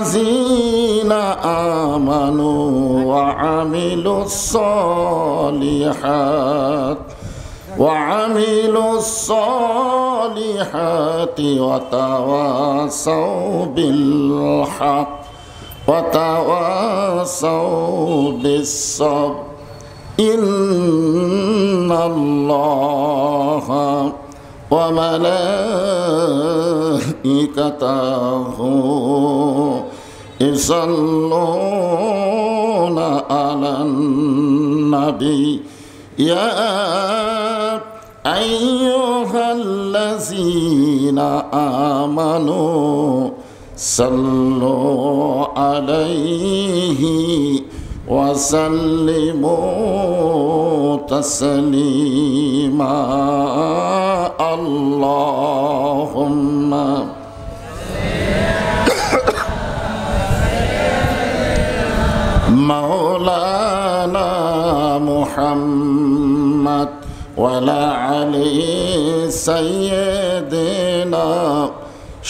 الذين آمنوا وعملوا الصالحات وتواصوا بالحق وتواصوا بالصبر إن الله وملائكته يصلون على النبي يا أيها الذين آمنوا صلوا عليه وسلموا تسليما اللهم مولانا محمد وعلى علي سيدنا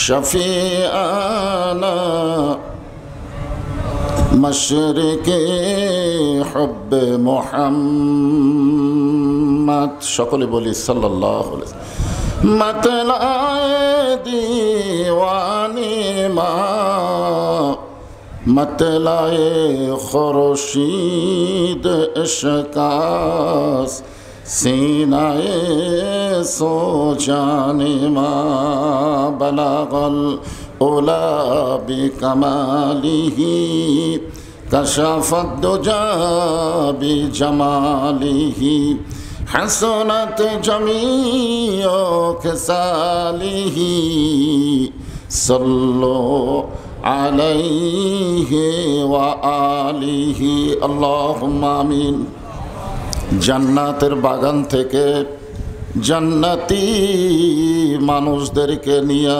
شفيعنا مشرقي حب محمد সকলে বলি সাল্লাল্লাহু আলাইহি मतलाए दीवानी माँ मतलाए खुर्शीद इश्कास सीनाए सो जाने माँ बलागल उला बिकमालिही कशफत दुजा बिजमालिही हसनत जमीओ खसालिही सल्लो अलैहि व आलिहि अल्लाहुम्मा आमीन। জান্নাতের বাগান থেকে জান্নাতি মানুষদেরকে নিয়ে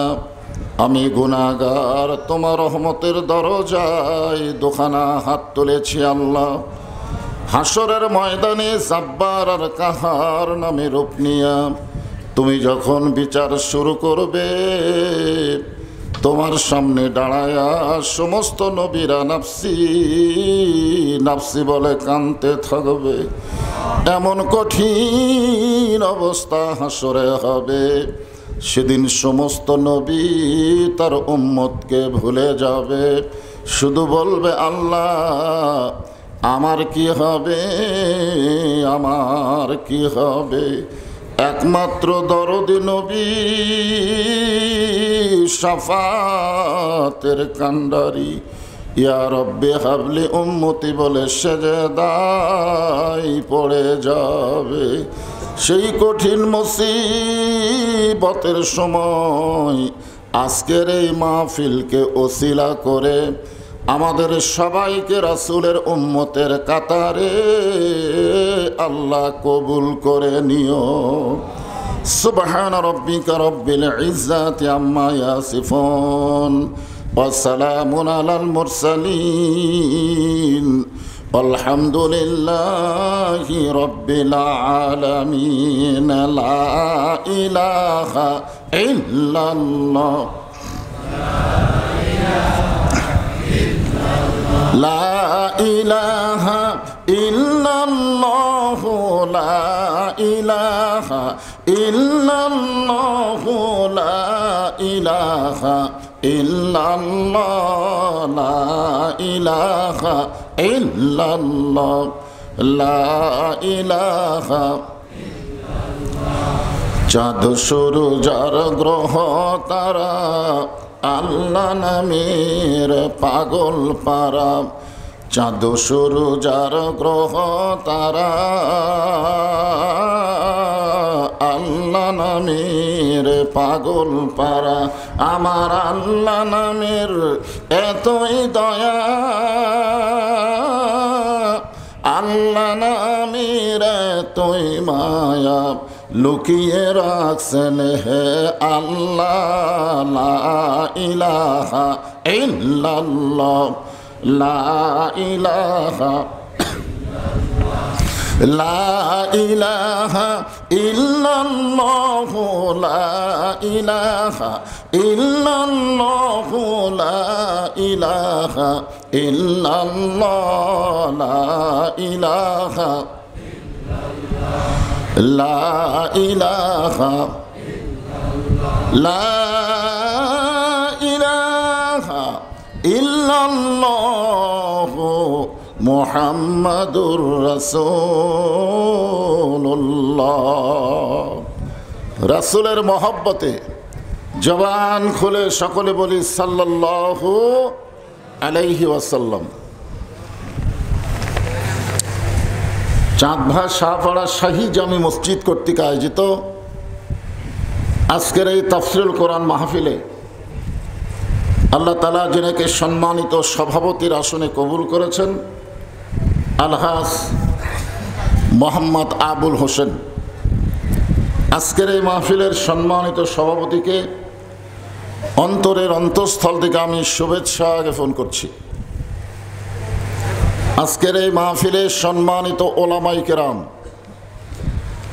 আমি গুনাহগার তোমার রহমতের দরজায় দুখানা হাত তুলেছি আল্লাহ। হাসরের ময়দানে জাব্বার আর কাহার নামে রূপ নিয়া তুমি যখন বিচার শুরু করবে তোমার সামনে দাঁড়ায়া সমস্ত নবীরা নাফসি নাফসি বলে কাঁদতে থাকবে। এমন কঠিন অবস্থা হাসরে হবে, সেদিন সমস্ত নবী তার উম্মতকে ভুলে যাবে, শুধু বলবে আল্লাহ আমার কি হবে, আমার কি হবে। একমাত্র দরদি নবী শাফাতের কান্ডারি ইয়া রব্বে হাবলি উম্মতি বলে সেজদায় পড়ে যাবে। সেই কঠিন মুসিবতের সময় আজকের এই মাহফিলকে ওসিলা করে আমাদের সবাইকে রাসূলের উম্মতের কাতারে আল্লাহ কবুল করে নিও। সুবহান রাব্বিকা রব্বিল ইজ্জাতি আম্মা ইয়াসিফুন ওয়া সালামুন আলাল মুরসালিন আলহামদুলিল্লাহি রাব্বিল আলামিন। লা ইলাহা ইল্লাল্লাহ লা ইলাহা ইল্লাল্লাহ লা ইলাহা ইল্লাল্লাহ লা ইলাহা ইল্লাল্লাহ লা ইলাহা ইল্লাল্লাহ লা ইলাহা। চাঁদ সূরজ আর গ্রহ তারা আল্লাহ নামের পাগল পারা। চাঁদ সূরজ আর গ্রহ তারা আল্লাহ নামের পাগল পারা। আমার আল্লাহ নামের এতই দয়া, আল্লাহ নামের এতই মায়া, লুকিয়ে রাখছেন হে আল্লাহ। লা ইলাহা ইল্লাল্লাহ লা ইলাহা লা ইলাহা ইল্লাল্লাহু লা ইলাহা ইল্লাল্লাহু লা ইলাহা ইল্লাল্লাহ লা ইলাহা লা ইলাহা লা ইলাহা ইল্লাল্লাহু মুহাম্মাদুর রাসূলুল্লাহ। রাসূলের মহব্বতে জবান খুলে সকলে বলি সাল্লাল্লাহু আলাইহি ওয়াসাল্লাম। চাঁদভা শাহপাড়া শাহী জামি মসজিদ কর্তৃক আয়োজিত আজকের এই তাফসীরুল কোরআন মাহফিলে আল্লাহ তাআলা যিনাকে সম্মানিত সভাপতির আসনে কবুল করেছেন, আলহাজ মোহাম্মদ আবুল হোসেন, আজকের এই মাহফিলের সম্মানিত সভাপতিকে অন্তরের অন্তঃস্থল থেকে আমি শুভেচ্ছা জ্ঞাপন করছি। আজকের এই মাহফিলে সম্মানিত ওলামায়ে কেরাম,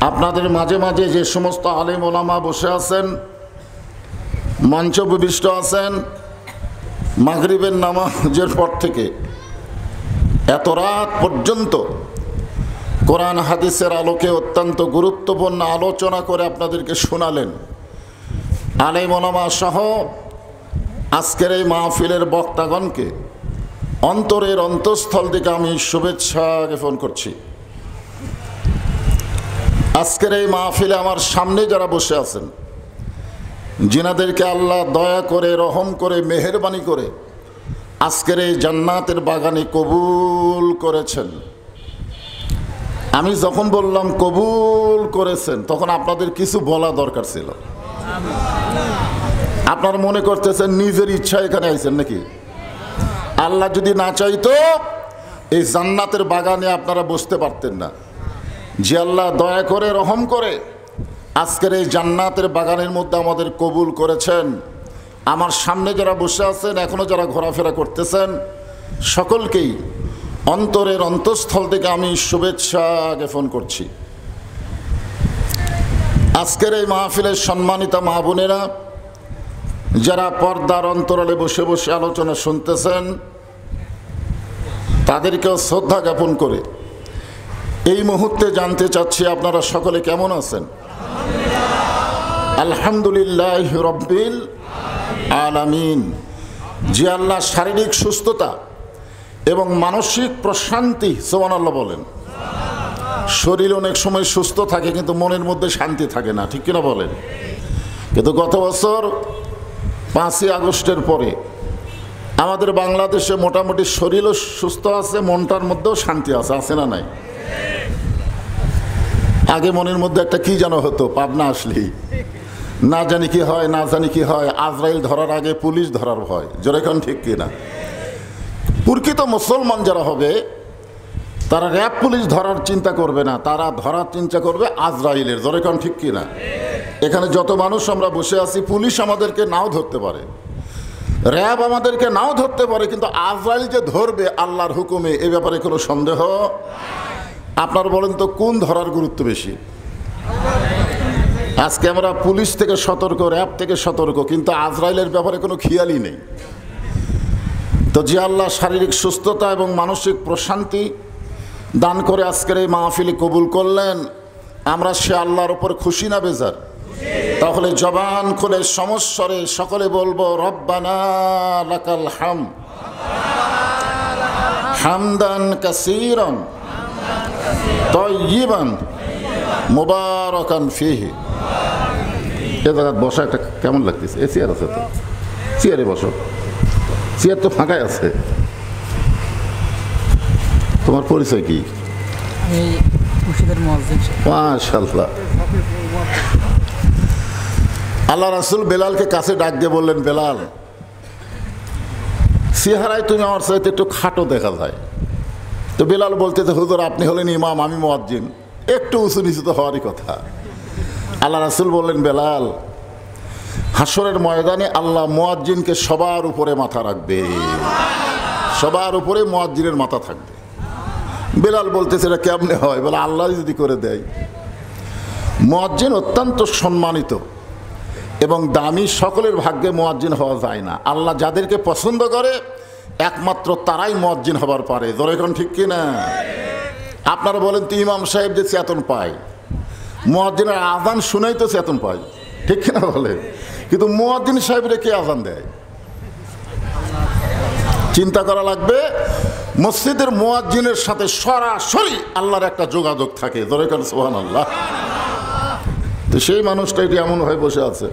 আপনাদের মাঝে মাঝে যে সমস্ত আলেম ওলামা বসে আছেন, মঞ্চ উপবিষ্ট আছেন, মাগরিবের নামাজের পর থেকে এত রাত পর্যন্ত কোরআন হাদিসের আলোকে অত্যন্ত গুরুত্বপূর্ণ আলোচনা করে আপনাদেরকে শোনালেন, আলেম ওলামা সহ আজকের এই মাহফিলের বক্তাগণকে অন্তরের অন্তঃস্থল থেকে আমি শুভেচ্ছা জ্ঞাপন করছি। আজকের এই মাহফিলে আমার সামনে যারা বসে আছেন, যিনাদেরকে আল্লাহ দয়া করে, রহম করে, মেহেরবানি করে আজকের এই জান্নাতের বাগানে কবুল করেছেন, আমি যখন বললাম কবুল করেছেন তখন আপনাদের কিছু বলা দরকার ছিল। আপনারা মনে করতেছেন নিজের ইচ্ছা এখানে আইছেন নাকি? আল্লাহ যদি না চাইতো এই জান্নাতের বাগানে আপনারা বসতে পারতেন না। যে আল্লাহ দয়া করে, রহম করে আজকের এই জান্নাতের বাগানের মধ্যে আমাদের কবুল করেছেন, আমার সামনে যারা বসে আছেন, এখনো যারা ঘোরাফেরা করতেছেন, সকলকেই অন্তরের অন্তঃস্থল থেকে আমি শুভেচ্ছা জ্ঞাপন করছি। আজকের এই মাহফিলের সম্মানিত মা বোনেরা, যারা পর্দার অন্তরালে বসে বসে আলোচনা শুনতেছেন, তাদেরকেও শ্রদ্ধা জ্ঞাপন করে এই মুহূর্তে জানতে চাচ্ছি আপনারা সকলে কেমন আছেন? আলহামদুলিল্লাহ রব্বিল আলামিন। যে আল্লাহ শারীরিক সুস্থতা এবং মানসিক প্রশান্তি, সুবহানাল্লাহ বলেন। শরীর অনেক সময় সুস্থ থাকে কিন্তু মনের মধ্যে শান্তি থাকে না, ঠিক কিনা বলেন? কিন্তু গত বছর 5ই আগস্টের পরে আমাদের বাংলাদেশে মোটামুটি শরীরও সুস্থ আছে, মনটার মধ্যেও শান্তি আছে, আছে না নাই? আগে মনের মধ্যে একটা কি যেন হতো, পাবনা আসলেই না জানি কি হয়, না জানি কি হয়, আজরাইল ধরার আগে পুলিশ ধরার ভয়, যেরকম ঠিক কিনা? প্রকৃত মুসলমান যারা হবে তারা র্যাব পুলিশ ধরার চিন্তা করবে না, তারা ধরার চিন্তা করবে আজরাইলের, যেরকম ঠিক কিনা? এখানে যত মানুষ আমরা বসে আছি, পুলিশ আমাদেরকে নাও ধরতে পারে, র্যাব আমাদেরকে নাও ধরতে পারে, কিন্তু আজরাইল যে ধরবে আল্লাহর হুকুমে, এ ব্যাপারে কোনো সন্দেহ। আপনার বলেন তো কোন ধরার গুরুত্ব বেশি? আজকে আমরা পুলিশ থেকে সতর্ক, র্যাব থেকে সতর্ক, কিন্তু আজরাইলের ব্যাপারে কোনো খেয়ালই নেই। তো যে আল্লাহ শারীরিক সুস্থতা এবং মানসিক প্রশান্তি দান করে আজকের এই মাহফিলে কবুল করলেন, আমরা সে আল্লাহর উপর খুশি না বেজার? তাহলে জবান খুলে সমস্বরে সকলে বলবো রব্বানা লাকাল হামদ হামদান কাসীরান তাইয়িবান মুবারাকান ফীহি। এ জায়গায় বসা একটা কেমন লাগতেছে? এ চেয়ার আছে তো, চেয়ারে বসো, চেয়ার তো ফাঁকাই আছে। তোমার পরিচয় কি? মাশাআল্লাহ। আল্লাহ রাসূল বেলালকে কাছে ডাক দিয়ে বললেন, বেলাল, চেহারায় তুমি আমার চাইতে একটু খাটো দেখা যায়। তো বেলাল বলতেছে, হুজুর আপনি হলেন ইমাম, আমি মুয়াজ্জিন, একটু উঁচু নিচু তো হওয়ারই কথা। আল্লাহ রাসূল বললেন, বেলাল, হাসরের ময়দানে আল্লাহ মুয়াজ্জিনকে সবার উপরে মাথা রাখবে, সবার উপরে মুয়াজ্জিনের মাথা থাকবে। বেলাল বলতেছে এটা কেমনে হয়? বলে আল্লাহ যদি করে দেয়। মুয়াজ্জিন অত্যন্ত সম্মানিত এবং দামি, সকলের ভাগ্যে মুয়াজ্জিন হওয়া যায় না। আল্লাহ যাদেরকে পছন্দ করে একমাত্র তারাই মুয়াজ্জিন হবার পারে। জোরে কোন ঠিক কিনা? আপনারা বলেন তো ইমাম সাহেব যে চেতন পায়, মুয়াজ্জিনের আজান শুনেই তো চেতন পায়, ঠিক কিনা বলেন? কিন্তু মুয়াজ্জিন সাহেবরে কে আজান দেয়? চিন্তা করা লাগবে। মসজিদের মুয়াজ্জিনের সাথে সরাসরি আল্লাহর একটা যোগাযোগ থাকে। জোরে কোন সুবহানাল্লাহ। তো সেই মানুষটা এটি এমন হয়ে বসে আছে।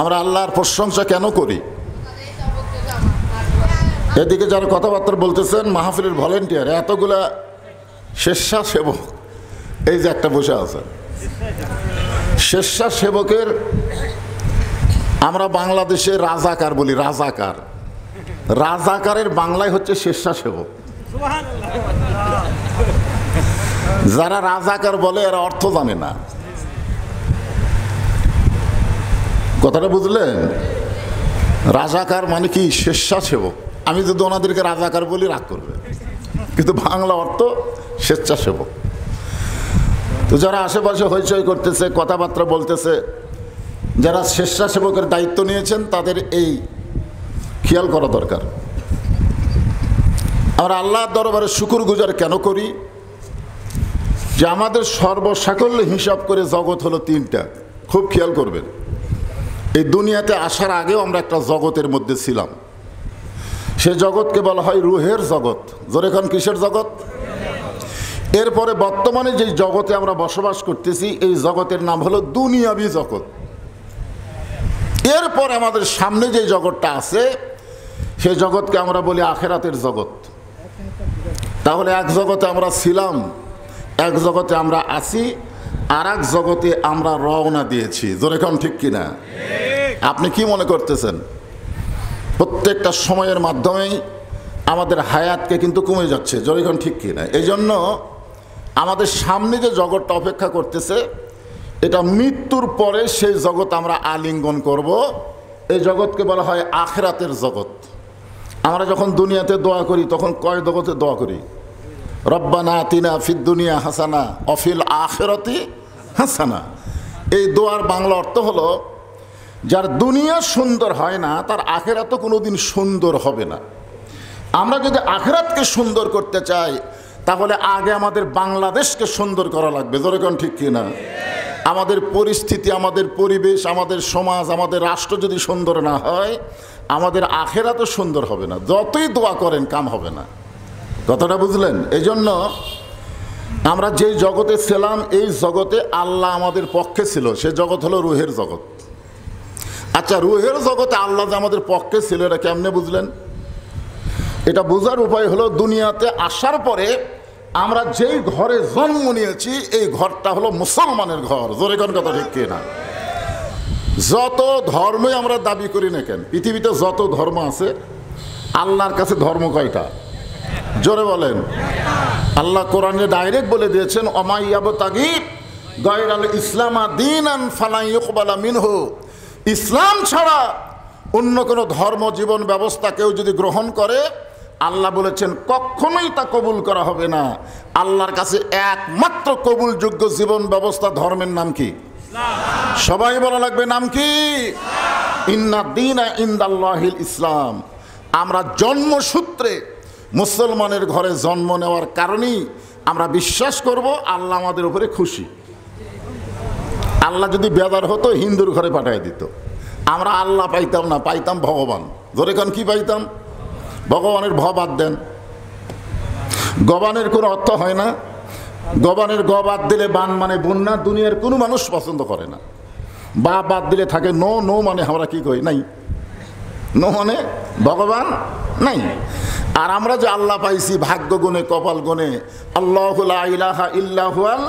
আমরা আল্লাহর প্রশংসা কেন করি? এদিকে যারা কথাবার্তা বলতেছেন মাহফিলের ভলেন্টিয়ার, এতগুলা স্বেচ্ছাসেবক, এই যে একটা বসে আছে স্বেচ্ছাসেবকের, আমরা বাংলাদেশে রাজাকার বলি। রাজাকার, রাজাকারের বাংলায় হচ্ছে স্বেচ্ছাসেবক। যারা রাজাকার বলে এরা অর্থ জানে না। কথাটা বুঝলেন? রাজাকার মানে কি? স্বেচ্ছাসেবক। আমি যদি ওনাদেরকে রাজাকার বলি রাগ করবে, কিন্তু বাংলা অর্থ স্বেচ্ছাসেবক। তো যারা আশেপাশে হইচই করতেছে, কথাবার্তা বলতেছে, যারা স্বেচ্ছাসেবকের দায়িত্ব নিয়েছেন তাদের এই খেয়াল করা দরকার। আমরা আল্লাহর দরবারে শুকরগুজার কেন করি? যে আমাদের সর্বসাকল্য হিসাব করে জগৎ হলো তিনটা। খুব খেয়াল করবেন, এই দুনিয়াতে আসার আগেও আমরা একটা জগতের মধ্যে ছিলাম। সে জগৎকে বলা হয় রুহের জগৎ। জোরে কোন কিসের জগৎ? এরপরে বর্তমানে যে জগতে আমরা বসবাস করতেছি এই জগতের নাম হলো দুনিয়াবি জগৎ। এরপর আমাদের সামনে যে জগৎটা আছে সেই জগৎকে আমরা বলি আখেরাতের জগৎ। তাহলে এক জগতে আমরা ছিলাম, এক জগতে আমরা আছি, আর এক জগতে আমরা রওনা দিয়েছি। জোরে কোন ঠিক কিনা? আপনি কি মনে করতেছেন? প্রত্যেকটা সময়ের মাধ্যমেই আমাদের হায়াতকে কিন্তু কমে যাচ্ছে। জোরে কোন ঠিক কিনা? এই জন্য আমাদের সামনে যে জগৎটা অপেক্ষা করতেছে এটা মৃত্যুর পরে সেই জগৎ আমরা আলিঙ্গন করব। এই জগৎকে বলা হয় আখেরাতের জগৎ। আমরা যখন দুনিয়াতে দোয়া করি তখন কয় জগতে দোয়া করি? রব্বানা আতিনা ফিদ দুনিয়া হাসানা অফিল আখিরাতি হাসানা। এই দোয়ার বাংলা অর্থ হলো যার দুনিয়া সুন্দর হয় না তার আখিরাতও কোনোদিন সুন্দর হবে না। আমরা যদি আখিরাতকে সুন্দর করতে চাই তাহলে আগে আমাদের বাংলাদেশকে সুন্দর করা লাগবে। জোরে কোন ঠিক কিনা? আমাদের পরিস্থিতি, আমাদের পরিবেশ, আমাদের সমাজ, আমাদের রাষ্ট্র যদি সুন্দর না হয় আমাদের আখিরাতও সুন্দর হবে না। যতই দোয়া করেন কাম হবে না। কথাটা বুঝলেন? এই জন্য আমরা যেই জগতে ছিলাম এই জগতে আল্লাহ আমাদের পক্ষে ছিল, সে জগৎ হলো রুহের জগৎ। আচ্ছা, রুহের জগতে আল্লাহ যে আমাদের পক্ষে ছিল এটা কেমনে বুঝলেন? এটা বোঝার উপায় হলো দুনিয়াতে আসার পরে আমরা যেই ঘরে জন্ম নিয়েছি এই ঘরটা হলো মুসলমানের ঘর। জোরে কোন কথা ঠিক কিনা? যত ধর্মই আমরা দাবি করি না কেন, পৃথিবীতে যত ধর্ম আছে আল্লাহর কাছে ধর্ম কয়টা? জোরে বলেন। আল্লাহ কোরআনে ডাইরেক্ট বলে দিয়েছেন অমাইয়াবতাগি গায়রাল ইসলামা দীনান ফালা ইউকবালা মিনহু। ইসলাম ছাড়া অন্য কোনো ধর্ম জীবন ব্যবস্থা কেউ যদি গ্রহণ করে আল্লাহ বলেছেন কখনোই তা কবুল করা হবে না। আল্লাহর কাছে একমাত্র কবুলযোগ্য জীবন ব্যবস্থা ধর্মের নাম কি? সবাই বলা লাগবে নাম কি? ইন্না দীনা ইনদাল্লাহিল ইসলাম। আমরা জন্মসূত্রে মুসলমানের ঘরে জন্ম নেওয়ার কারণেই আমরা বিশ্বাস করব আল্লাহ আমাদের উপরে খুশি। আল্লাহ যদি বেদার হতো হিন্দুর ঘরে পাঠিয়ে দিত, আমরা আল্লাহ পাইতাম না, পাইতাম ভগবান। ধরে কান কি পাইতাম? ভগবানের ভ বাদ দেন, গবানের কোনো অর্থ হয় না। গবানের গ বাদ দিলে বান মানে বন্যা, দুনিয়ার কোনো মানুষ পছন্দ করে না। বা বাদ দিলে থাকে নো, নো মানে আমরা কি কই? নাই। নো মানে ভগবান নাই। আর আমরা যে আল্লাহ পাইছি ভাগ্য গুণে, কপাল গুণে, আল্লাহু লা ইলাহা ইল্লা হুয়াল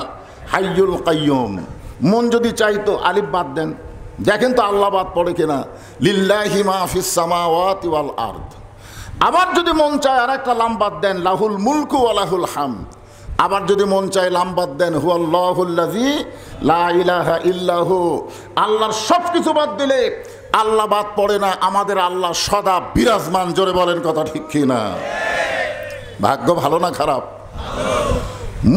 হাইয়ুল কাইয়ুম। মন যদি চাইতো আলিফ বাদ দেন, দেখেন তো আল্লাহ বাদ পড়ে কিনা। লিল্লাহি মা ফিস সামাওয়াতি ওয়াল আরদ। আবার যদি মন চায় আর একটা লাম বাদ দেন, লাহুল মুলকু ওয়া লাহুল হামদ। আবার যদি মন চায় লাম বাদ দেন, হুয়াল্লাহুল্লাযী লা ইলাহা ইল্লাহু। আল্লাহর সব কিছু বাদ দিলে আল্লাহ বাদ পড়ে না, আমাদের আল্লাহ সদা বিরাজমান। জোরে বলেন কথা ঠিক কি না? ভাগ্য ভালো না খারাপ?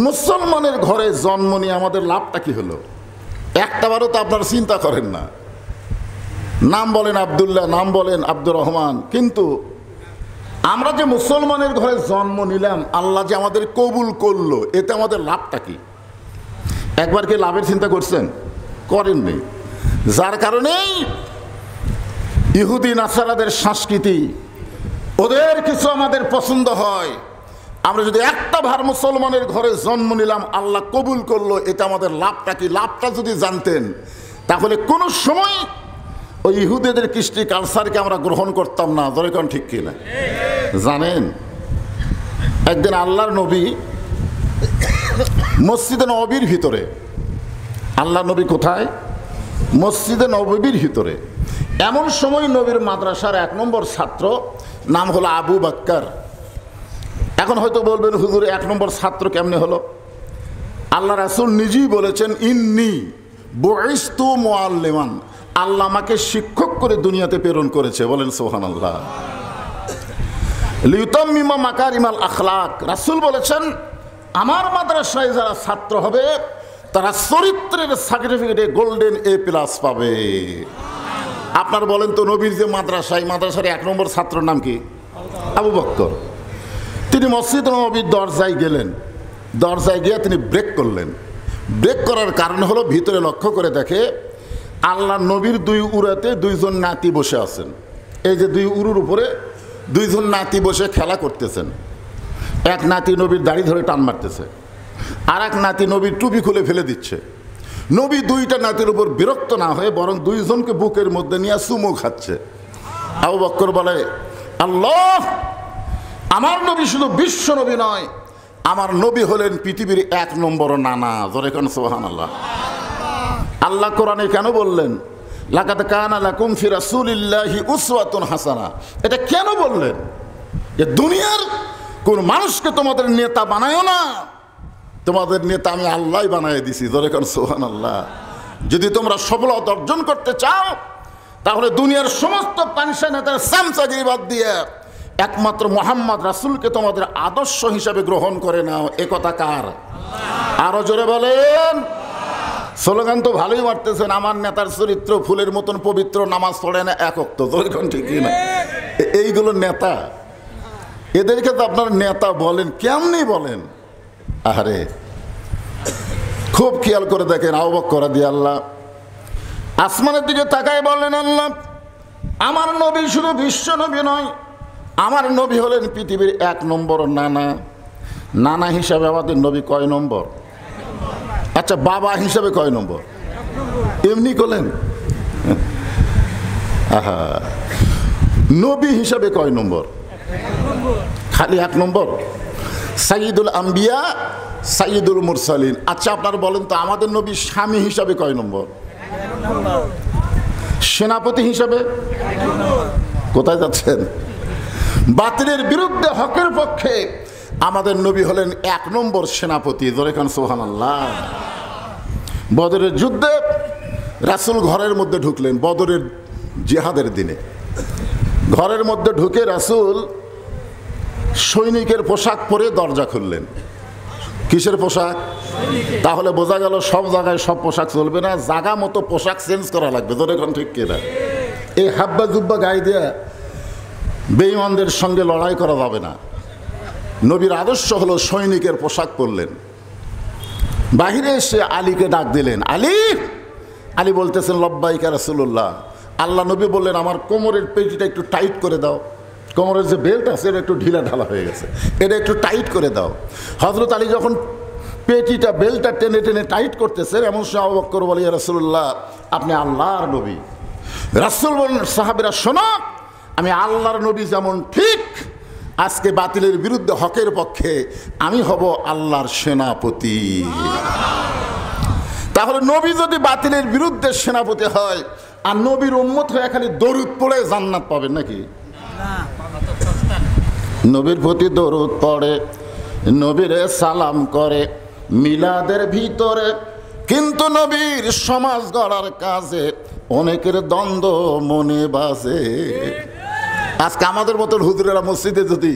মুসলমানের ঘরে জন্ম নিয়ে আমাদের লাভটা কি হলো? একটাবারও তো আপনারা চিন্তা করেন না। নাম বলেন আব্দুল্লাহ, নাম বলেন আব্দুর রহমান, কিন্তু আমরা যে মুসলমানের ঘরে জন্ম নিলাম, আল্লাহ যে আমাদের কবুল করলো, এতে আমাদের লাভটা কি? একবার কি লাভের চিন্তা করছেন? করেননি। যার কারণেই ইহুদি নাসারাদের সংস্কৃতি, ওদের কিছু আমাদের পছন্দ হয়। আমরা যদি একটা ভার মুসলমানের ঘরে জন্ম নিলাম, আল্লাহ কবুল করলো, এটা আমাদের লাভটা কি? লাভটা যদি জানতেন তাহলে কোনো সময় ওই ইহুদিদের কৃষ্টি কালচারকে আমরা গ্রহণ করতাম না। দরকার ঠিক কিনা? জানেন, একদিন আল্লাহর নবী মসজিদে নববীর ভিতরে, আল্লাহ নবী কোথায়? মসজিদে নববীর ভিতরে। এমন সময় নবীর মাদ্রাসার 1 নম্বর ছাত্র, নাম হলো আবু বকর। এখন হয়তো বলবেন, হুজুর 1 নম্বর ছাত্র কেমনে হলো? আল্লাহ রাসূল নিজেই বলেছেন, ইন্নী বুইসতু মুআল্লিমান, আল্লাহ আমাকে শিক্ষক করে দুনিয়াতে প্রেরণ করেছে। বলেন সুবহানাল্লাহ। লিউতাম্মিমা মাকারিমাল আখলাক, রাসূল বলেছেন আমার মাদ্রাসায় যারা ছাত্র হবে তারা চরিত্রের সার্টিফিকেটে গোল্ডেন A+ পাবে। আপনার বলেন তো, নবীর যে মাদ্রাসার 1 নম্বর ছাত্রের নাম কি? আবু বকর। তিনি মসজিদ নববীর দরজায় গেলেন, দরজায় গিয়ে তিনি ব্রেক করলেন। ব্রেক করার কারণ হলো, ভিতরে লক্ষ্য করে দেখে আল্লাহ নবীর 2 উরাতে 2 জন নাতি বসে আছেন। এই যে 2 উরুর উপরে 2 জন নাতি বসে খেলা করতেছেন। এক নাতি নবীর দাড়ি ধরে টান মারতেছে, আর এক নাতি নবীর টুপি খুলে ফেলে দিচ্ছে। নবী 2টা নাতির উপর বিরক্ত না হয়ে বরং 2 জনকে বুকের মধ্যে নিয়ে চুমু খাচ্ছে। আবু বকর বলে, আল্লাহ, আমার নবী শুধু বিশ্ব নবী নয়, আমার নবী হলেন পৃথিবীর 1 নম্বর নানা। জোরে কোন সুবহানাল্লাহ। আল্লাহ কোরআনে কেন বললেন লাকাদ কানা লাকুম ফি রাসূলিল্লাহি উসওয়াতুন হাসানা? এটা কেন বললেন? যে দুনিয়ার কোন মানুষকে তোমাদের নেতা বানায়ও না, তোমাদের নেতা আমি আল্লাহই বানায় দিছি। জোরে কোন সুবহানাল্লাহ। যদি তোমরা সফলতা অর্জন করতে চাও, তাহলে দুনিয়ার সমস্ত পানসা নেতার চামচাগিরি বাদ দিয়ে একমাত্র মুহাম্মদ রাসূলকে তোমাদের আদর্শ হিসাবে গ্রহণ করে নাও। এ কথা কার? আরো জোরে বলেন। স্লোগান তো ভালোই মারতেছেন, আমার নেতার চরিত্র ফুলের মতন পবিত্র, নামাজ পড়ে না 1 ওয়াক্ত। দরকার ঠিকই না? এইগুলো নেতা, এদেরকে তো আপনার নেতা বলেন, কেমনি বলেন? আরে খুব খেয়াল করে দেখেন, আবু বকর রাদিয়াল্লাহু আসমানের দিকে তাকায় বললেন, আল্লাহ, আমার নবী শুধু বিশ্ব নবী নয়, আমার নবী হলেন পৃথিবীর 1 নম্বর নানা। নানা হিসাবে আমাদের নবী কয় নম্বর? আচ্ছা, বাবা হিসাবে কয় নম্বর? এমনি করলেন। আহা, নবী হিসাবে কয় নম্বর? খালি 1 নম্বর। সাইয়্যিদুল আম্বিয়া, সাইয়্যিদুল মুরসালিন। আচ্ছা, আপনারা বলেন তো, আমাদের নবী স্বামী হিসাবে কয় নম্বর? সেনাপতি হিসাবে? কোথায় যাচ্ছেন? বাতিলের বিরুদ্ধে হকের পক্ষে আমাদের নবী হলেন 1 নম্বর সেনাপতি। জোরে কান সুবহানাল্লাহ। বদরের যুদ্ধে রাসূল ঘরের মধ্যে ঢুকলেন, বদরের জিহাদের দিনে ঘরের মধ্যে ঢুকে রাসূল সৈনিকের পোশাক পরে দরজা খুললেন। কিসের পোশাক? তাহলে বোঝা গেল সব জায়গায় সব পোশাক চলবে না, জায়গা মতো পোশাক চেঞ্জ করা লাগবে। জোরে কান ঠিক কিনা? এই হাব্বা জুব্বা গায়ে দিয়ে বেঈমানদের সঙ্গে লড়াই করা যাবে না। নবীর আদর্শ হলো সৈনিকের পোশাক পরলেন। বাহিরে এসে আলীকে ডাক দিলেন, আলী। আলী বলতেছেন, লব্বাইকা রাসূলুল্লাহ। আল্লাহ নবী বললেন, আমার কোমরের পেটিটা একটু টাইট করে দাও, কোমরের যে বেল্ট আছে এটা একটু ঢিলা ঢালা হয়ে গেছে, এটা একটু টাইট করে দাও। হযরত আলী যখন পেটিটা বেল্টটা টেনে টেনে টাইট করতেছে, এমন সময় আবু বকর বলে, ইয়া রাসূলুল্লাহ, আপনি আল্লাহর নবী। রাসূল বলেন, সাহাবীরা শোনো, আমি আল্লাহর নবী যেমন ঠিক, আজকে বাতিলের বিরুদ্ধে হকের পক্ষে আমি হব আল্লাহর সেনাপতি। তাহলে নবী যদি বাতিলের বিরুদ্ধে সেনাপতি হয়, আর নবীর উম্মত হয়ে খালি দরুদ পড়ে জান্নাত পাবেন নাকি? নবীর প্রতি দরুদ পড়ে, নবীরে সালাম করে মিলাদের ভিতরে, কিন্তু নবীর সমাজ গড়ার কাজে অনেকের দ্বন্দ্ব মনে বাজে। আজকে আমাদের মতন হুজুরেরা মসজিদে যদি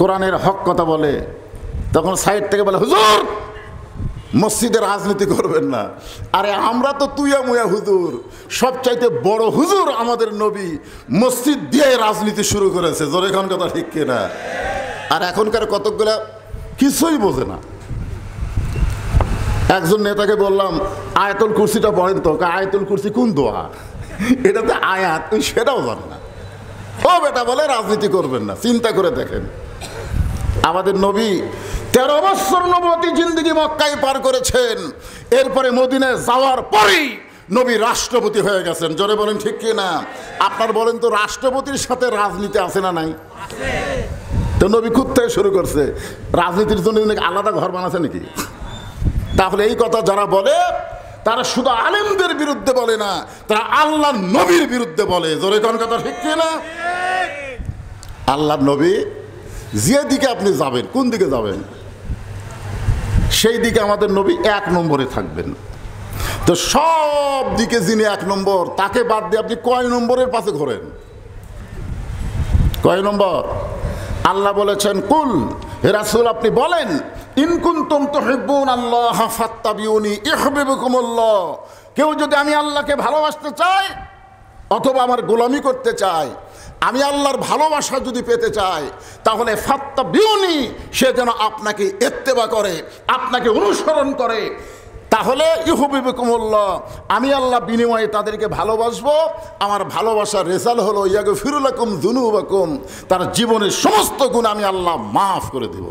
কোরআনের হক কথা বলে, তখন সাইড থেকে বলে হুজুর মসজিদে রাজনীতি করবেন না। আরে আমরা তো তুইয়া মুয়া হুজুর, সবচাইতে বড় হুজুর আমাদের নবী মসজিদ দিয়ে রাজনীতি শুরু করেছে। জোরে কোন কথা ঠিক কিনা? আর এখনকার কতকগুলা কিছুই বোঝে না। একজন নেতাকে বললাম আয়াতুল কুরসিটা পড়েন তো। আয়াতুল কুরসি কোন দোয়া? এটাতে আয়াত, তুই সেটাও জানে না। ও বেটা বলে রাজনীতি করবেন না। চিন্তা করে দেখেন, আমাদের নবী 13 বছর নবুয়তি জিন্দেগি মক্কায় পার করেছেন, এরপরে মদিনায় যাওয়ার পরেই নবী রাষ্ট্রপতি হয়ে গেছেন। জোরে বলেন ঠিক কি না? আপনার বলেন তো রাষ্ট্রপতির সাথে রাজনীতি আছে না নাই? তো নবী খুদ থেকে শুরু করছে। রাজনীতির জন্য আলাদা ঘর বানাচ্ছে নাকি? তাহলে এই কথা যারা বলে তারা শুধু আলেমদের বিরুদ্ধে বলে না, তারা আল্লাহ নবীর বিরুদ্ধে বলে। জোরে কোন কথা ঠিক কি না? আল্লাহ নবী যে দিকে আপনি যাবেন, কোন দিকে যাবেন সেই দিকে আমাদের নবী 1 নম্বরে থাকবেন। তো সব দিকে যিনি 1 নম্বর, তাকে বাদ দিয়ে আপনি কয় নম্বরের পাশে ঘোরেন? কয় নম্বর? আল্লাহ বলেছেন কুল, হে রাসূল আপনি বলেন, ইন কুনতুম তুহিব্বুনাল্লাহ ফাত্তাবিউনি ইউহিব্বুকুমুল্লাহ। কেউ যদি আমি আল্লাহকে ভালোবাসতে চায় অথবা আমার গোলামি করতে চায়, আমি আল্লাহর ভালোবাসা যদি পেতে চাই, তাহলে ফাত্তাবিউনি, সে যেন আপনাকে ইত্তেবা করে, আপনাকে অনুসরণ করে। তাহলে ইউহিব্বুকুমুল্লাহ, আমি আল্লাহ বিনিময়ে তাদেরকে ভালোবাসবো। আমার ভালোবাসার রেজাল্ট হলো ইয়াগফিরু লাকুম যুনুবাকুম, তার জীবনের সমস্ত গুনাহ আমি আল্লাহ মাফ করে দেব।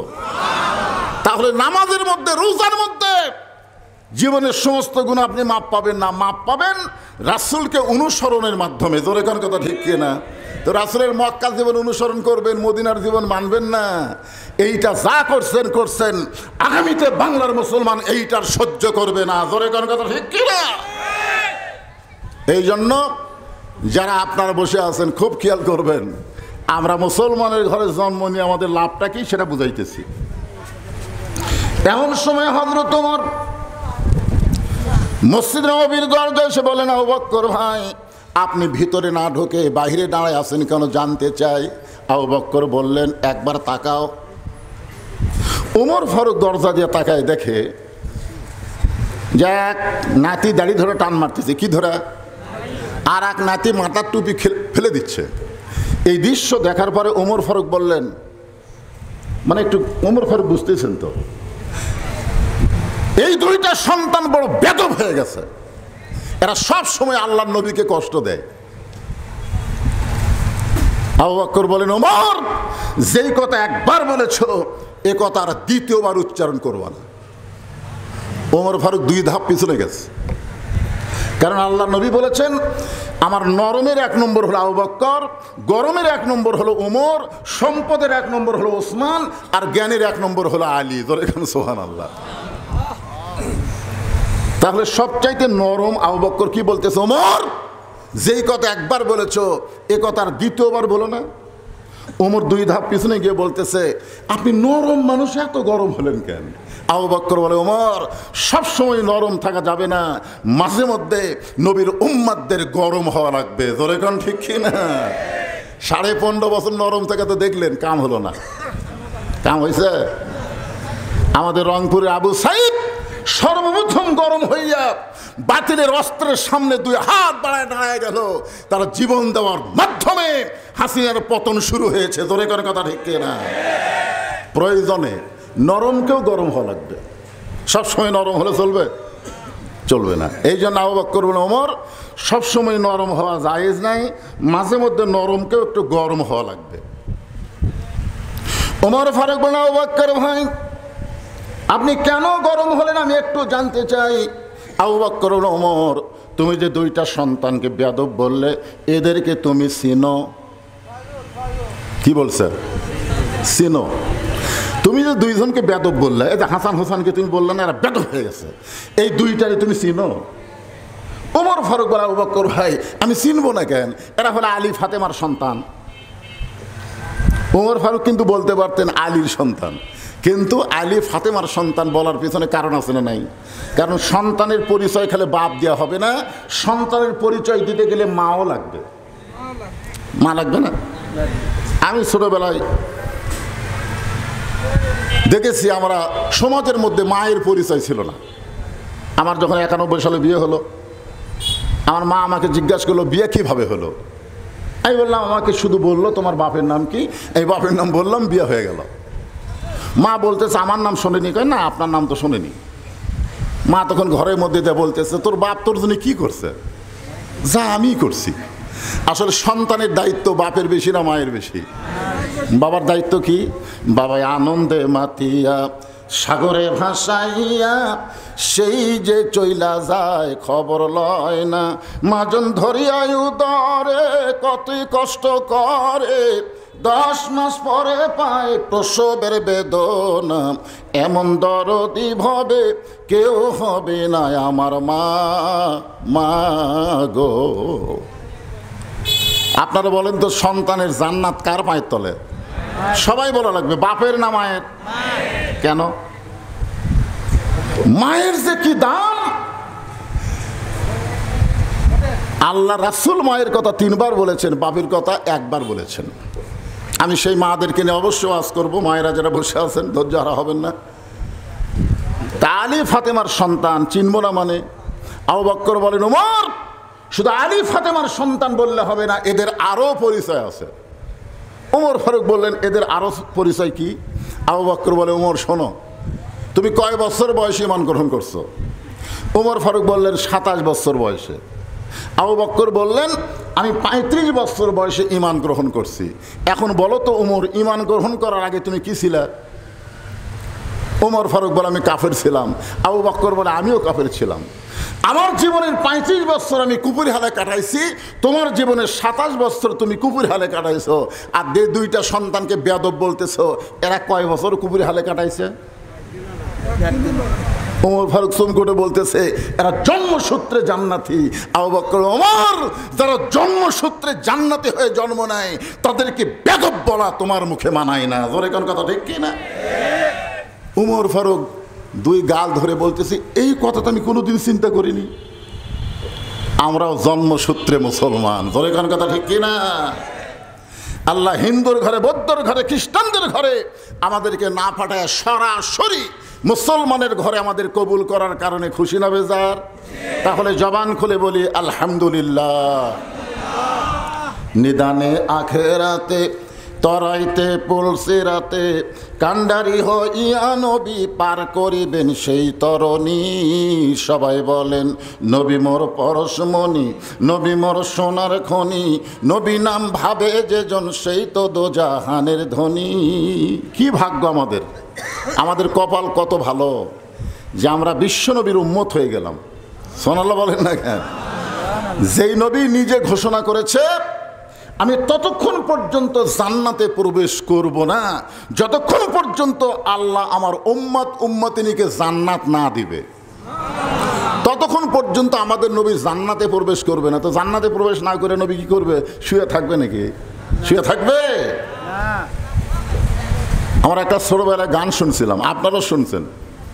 তাহলে নামাজের মধ্যে, রোজার মধ্যে জীবনের সমস্ত গুনাহ আপনি মাপ পাবেন না, মাপ পাবেন রাসূলকে অনুসরণের মাধ্যমে। জোরে কোন কথা ঠিক কি না? তো রাসূলের মক্কা জীবন অনুসরণ করবেন, মদিনার জীবন মানবেন না। এইটা যা করছেন করছেন, আগামীতে বাংলার মুসলমান এইটার সহ্য করবে না। জোরে কোন কথা ঠিক কি না? এই জন্য যারা আপনারা বসে আছেন খুব খেয়াল করবেন, আমরা মুসলমানের ঘরে জন্ম নিয়ে আমাদের লাভটা কি সেটা বুঝাইতেছি। এমন সময় হযরত ওমর মসজিদ নববীর দরজায় এসে বলেন, আবু বকর ভাই আপনি ভিতরে না ঢোকে বাইরে দাঁড়ায় আছেন কেন জানতে চাই। আবু বকর বললেন, একবার তাকাও। ওমর ফারুক দরজা দিয়ে তাকায়, দেখে যে এক নাতি দাড়ি ধরে টান মারতেছে। কি ধরে? আর এক নাতি মাথার টুপি ফেলে দিচ্ছে। এই দৃশ্য দেখার পরে ওমর ফারুক বললেন, মানে একটু ওমর ফারুক বুঝতেছেন তো, এই দুইটা সন্তান বড় বেদব হয়ে গেছে, এরা সব সময় আল্লাহর নবীকে কষ্ট দেয়। আবু বকর বলেন, ওমর যেই কথা একবার বলেছ এ কথা আর দ্বিতীয়বার উচ্চারণ করবা না। ওমর ফারুক 2 ধাপ পিছনে গেছে, কারণ আল্লাহর নবী বলেছেন আমার নরমের 1 নম্বর হলো আবু বকর, গরমের 1 নম্বর হলো ওমর, সম্পদের 1 নম্বর হলো ওসমান, আর জ্ঞানের 1 নম্বর হলো আলী। ধরে এখানে সুবহানাল্লাহ। তাহলে সবচাইতে নরম আবু বকর কি বলতেছে, ওমর যেই কথা একবার বলেছ এ কথা আর দ্বিতীয়বার বলো না। ওমর 2 ধাপ পিছনে গিয়ে বলতেছে, আপনি নরম মানুষ এত গরম হলেন কেন? আবু বকর বলে, ওমর সবসময় নরম থাকা যাবে না, মাঝে মধ্যে নবীর উম্মতদের গরম হওয়া লাগবে। জোরে কোন ঠিক কি না? 15.5 বছর নরম থাকা তো দেখলেন, কাম হলো না। কাম হয়েছে? আমাদের রংপুরে আবু সাইদ সর্বপ্রথম গরম হইয়া বাতিলের অস্ত্রের সামনে 2 হাত বাড়ায় দাঁড়ায় গেল। তারা জীবন দেওয়ার মাধ্যমে হাসিনার পতন শুরু হয়েছে। জোরে করে কথা ঠিক না? প্রয়োজনে নরমকেও গরম হওয়া লাগবে, সবসময় নরম হলে চলবে? চলবে না। এই জন্য আবু বকর বলেন, ওমর সবসময় নরম হওয়া জায়েজ নাই, মাঝে মধ্যে নরমকেও একটু গরম হওয়া লাগবে। ওমর ফারুক বলেন, আবু বকর ভাই আপনি কেন গরম হলেন আমি একটু জানতে চাই। আবু বকর বলেন, ওমর তুমি যে 2টা সন্তানকে বেয়াদব বললে এদেরকে তুমি চিনো? কি বলছে? চিনো? তুমি যে 2 জনকে বেয়াদব বললে, এই যে হাসান হোসেনকে তুমি বললে না এরা বেয়াদব হয়ে গেছে, এই 2টারে তুমি চিনো? ওমর ফারুক বলে, আবু বকর ভাই আমি চিনবো না কেন, এরা হলো আলী ফাতেমার সন্তান। ওমর ফারুক কিন্তু বলতে পারতেন আলীর সন্তান, কিন্তু আলী ফাতেমার সন্তান বলার পিছনে কারণ আছে না নাই? কারণ সন্তানের পরিচয় খেলে বাপ দেওয়া হবে না, সন্তানের পরিচয় দিতে গেলে মাও লাগবে। মা লাগবে না? আমি ছোটবেলায় দেখেছি আমরা সমাজের মধ্যে মায়ের পরিচয় ছিল না। আমার যখন 91 সালে বিয়ে হলো, আমার মা আমাকে জিজ্ঞাসা করলো বিয়ে কিভাবে হলো। আমি বললাম আমাকে শুধু বললো তোমার বাপের নাম কি, এই বাপের নাম বললাম, বিয়ে হয়ে গেল। মা বলতেছে আমার নাম শোনেনি। কয় না, আপনার নাম তো শোনেনি। মা তখন ঘরের মধ্যে দিয়ে বলতেছে তোর বাপ তোর জন্য কি করছে? যা আমি করছি। আসলে সন্তানের দায়িত্ব বাপের বেশি না মায়ের বেশি? বাবার দায়িত্ব কি? বাবা আনন্দে মাতিয়া সাগরে ভাসাইয়া সেই যে চইলা যায় খবর লয় না, মাজন ধরিয়া উদরে কতই কষ্ট করে, 10 মাস পরে পায় প্রসবের বেদনা, এমন দরদি ভবে কেউ হবে না আমার মা, মা গো। আপনারা বলেন তো সন্তানের জান্নাত কার পায়ের তলে? সবাই বলা লাগবে বাপের না মায়ের? কেন? মায়ের যে কি দাম! আল্লাহ রাসূল মায়ের কথা 3 বার বলেছেন, বাপের কথা 1 বার বলেছেন। আমি সেই মাদেরকে নিয়ে অবশ্যই ওয়াজ করবো। মায়েরা যারা বসে আছেন ধৈর্য হারা হবেন না। আলী ফাতেমার সন্তান চিনব না মানে? আবু বকর বলেন ওমর শুধু আলী ফাতেমার সন্তান বললে হবে না, এদের আরো পরিচয় আছে। ওমর ফারুক বললেন এদের আরো পরিচয় কি? আবু বকর বলে ওমর শোনো, তুমি কয় বছর বয়সে ঈমান গ্রহণ করছো? ওমর ফারুক বললেন 27 বছর বয়সে। আবু বকর বললেন আমি 35 বছর বয়সে ঈমান গ্রহণ করছি। এখন বলো তো ওমর, ঈমান গ্রহণ করার আগে তুমি কি ছিলে? ওমর ফারুক বলে আমি কাফের ছিলাম। আবু বকর বলে আমিও কাফের ছিলাম। আমার জীবনের 35 বছর আমি কুপুরি হালে কাটাইছি, তোমার জীবনের 27 বছর তুমি কুপুরি হালে কাটাইছো। আর যে 2টা সন্তানকে বেয়াদব বলতেছো, এরা কয় বছর কুপুরি হালে কাটাইছে? ওমর ফারুক চমকে বলতেছে এরা জন্মসূত্রে জান্নাতি। আবু বকর ওমর, যারা জন্মসূত্রে জান্নাতি হয়ে জন্ম নেয় তাদেরকে বেয়াদব বলা তোমার মুখে মানায় না। জোরে কোন কথা ঠিক কি না? ওমর ফারুক 2 গাল ধরে বলতেছি এই কথা তো আমি কোনোদিন চিন্তা করিনি। আমরাও জন্মসূত্রে মুসলমান। জোরে কোন কথা ঠিক কি না? আল্লাহ হিন্দুর ঘরে, বৌদ্ধর ঘরে, খ্রিস্টানদের ঘরে আমাদেরকে না পাঠায় সরাসরি মুসলমানের ঘরে আমাদের কবুল করার কারণে খুশি না বেজার? তাহলে জবান খুলে বলি আলহামদুলিল্লাহ। নিদানে আখেরাতে তরাইতে পুলসিরাতে কান্ডারি হইয়া নবী পার করিবেন সেই তরণী। সবাই বলেন নবী মোর পরশমণি, নবী মোর সোনার খনি, নবী নাম ভাবে যেজন সেই তো দোজাহানের ধনী। কি ভাগ্য আমাদের! আমাদের কপাল কত ভালো যে আমরা বিশ্ব নবীর উম্মত হয়ে গেলাম। সুবহানাল্লাহ বলেন না কেন? যেই নবী নিজে ঘোষণা করেছে আমি ততক্ষণ পর্যন্ত জান্নাতে প্রবেশ করব না যতক্ষণ পর্যন্ত আল্লাহ আমার উম্মত উম্মতিনীকে জান্নাত না দিবে, ততক্ষণ পর্যন্ত আমাদের নবী জান্নাতে প্রবেশ করবে না। তো জান্নাতে প্রবেশ না করে নবী কি করবে? শুয়ে থাকবে নাকি? শুয়ে থাকবে? আমরা একটা ছোটবেলায় গান শুনছিলাম, আপনারাও শুনছেন,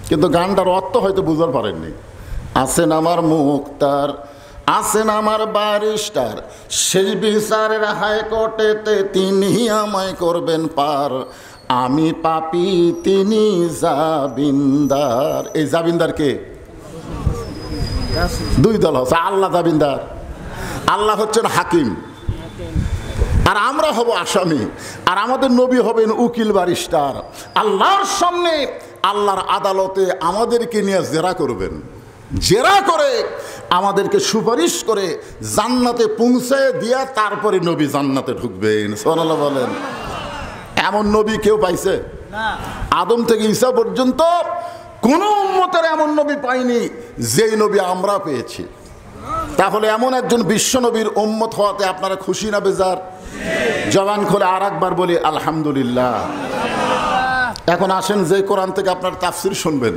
কিন্তু গানটার অর্থ হয়তো বুঝতে পারেননি। আছেন আমার মুক্তার, আছেন আমার ব্যারিস্টার, সেই বিচারের হাইকোর্টেতে তিনি আমায় করবেন পার, আমি পাপী তিনি জাবিন্দার। এই জাবিন্দার কে? 2 দল হচ্ছে। আল্লাহ জাবিন্দার, আল্লাহ হচ্ছেন হাকিম, আর আমরা হব আসামি। আর আমাদের নবী হবেন উকিল, ব্যারিস্টার। আল্লাহর সামনে, আল্লাহর আদালতে আমাদেরকে নিয়ে জেরা করবেন। জেরা করে আমাদেরকে সুপারিশ করে জান্নাতে পৌঁছে দিয়া তারপরে নবী জান্নাতে ঢুকবেন। সুবহানাল্লাহ বলেন। এমন নবী কেউ পাইছে? আদম থেকে ঈসা পর্যন্ত কোন উম্মতের এমন নবী পাইনি যেই নবী আমরা পেয়েছি। তাহলে এমন একজন বিশ্ব নবীর উম্মত হওয়াতে আপনারা খুশি না বেজার? জবান খুলে আর একবার বলি আলহামদুলিল্লাহ। এখন আসেন যে কোরআন থেকে আপনার তাফসীর শুনবেন,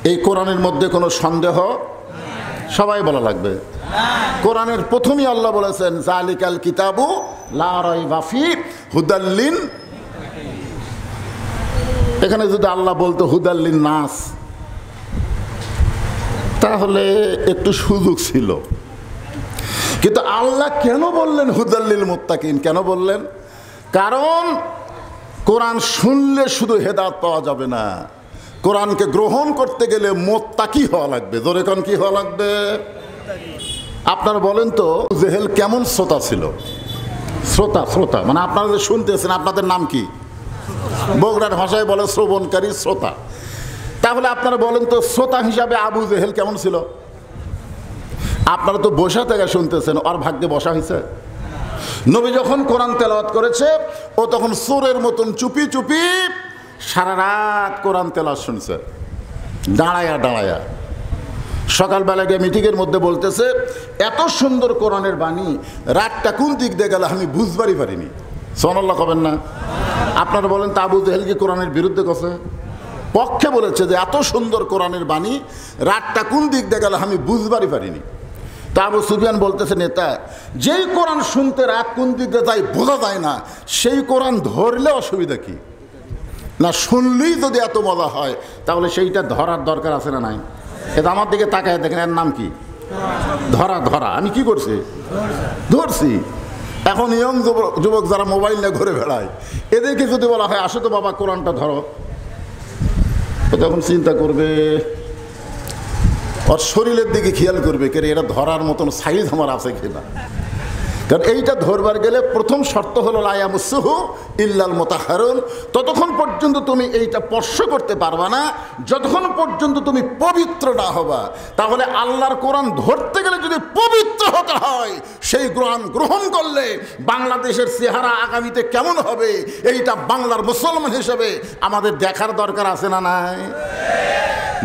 এই কোরআনের মধ্যে কোনো সন্দেহ? সবাই বলা লাগবে। কোরআনের প্রথমেই আল্লাহ বলেছেন জালিকাল কিতাবু লা রাইবা ফি হুদাল লিল এখানে যদি আল্লাহ বলতো হুদাল্লিন নাস, তাহলে একটু সুযোগ ছিল। কিন্তু আল্লাহ কেন বললেন হুদাল্লিল মুত্তাকিন? কেন বললেন? কারণ কোরআন শুনলে শুধু হেদায়েত পাওয়া যাবে না, কোরআনকে গ্রহণ করতে গেলে মুত্তাকি হওয়া লাগবে। জোরে কোন কি হওয়া লাগবে? আপনারা বলেন তো, জেহেল কেমন শ্রোতা ছিল? শ্রোতা মানে আপনারা যে শুনতেছেন, আপনাদের নাম কি? বগুড়ার ভাষায় বলে শ্রবণকারী, শ্রোতা। তাহলে আপনারা বলেন তো, শ্রোতা হিসাবে আবু জেহেল কেমন ছিল? আপনারা তো বসা থেকে শুনতেছেন, ওর ভাগ্যে বসা হয়েছে? নবী যখন কোরআন তেলাওয়াত করেছে, ও তখন সুরের মতন চুপি চুপি সারা রাত কোরআন তেলাওয়াত শুনছে, দাঁড়ায়া। সকালবেলা গিয়ে মিটিংয়ের মধ্যে বলতেছে, এত সুন্দর কোরআনের বাণী, রাতটা কোন দিক দিয়ে গেল আমি বুঝবারই পারিনি। সুবহানাল্লাহ কবেন না? আপনারা বলেন তো, আবু জেহেল কি কোরআনের বিরুদ্ধে কথা? পক্ষে বলেছে যে এত সুন্দর কোরআনের বাণী, রাতটা কোন দিক দিয়ে গেল আমি বুঝবারই পারিনি। তা আবু সুফিয়ান বলতেছে, নেতা, যেই কোরআন শুনতে রাত কোন দিকে যায় বোঝা যায় না, সেই কোরআন ধরলে অসুবিধা কি? না শুনলেই যদি এত মজা হয়, তাহলে সেইটা ধরার দরকার আছে না নাই? এটা আমার দিকে তাকায় দেখেন, এর নাম কি? ধরা। আমি কি করছি? ধরছি। এখন ইয়ং যুবক যারা মোবাইল নিয়ে ঘুরে বেড়ায়, এদেরকে যদি বলা হয় আসো তো বাবা কোরআনটা ধরো, তখন চিন্তা করবে, ওর শরীরের দিকে খেয়াল করবে, কে এরা ধরার মতন সাইজ আমার আছে কিনা। কারণ এইটা ধরবার গেলে প্রথম শর্ত হলো লা ইয়ামাসসুহু ইল্লাল মুতাহহারুন। ততক্ষণ পর্যন্ত তুমি এইটা স্পর্শ করতে পারবা না যতক্ষণ পর্যন্ত তুমি পবিত্র না হবা। তাহলে আল্লাহর কোরআন ধরতে গেলে যদি পবিত্র হতে হয়, সেই কোরআন গ্রহণ করলে বাংলাদেশের চেহারা আগামীতে কেমন হবে, এইটা বাংলার মুসলমান হিসেবে আমাদের দেখার দরকার আছে না নাই?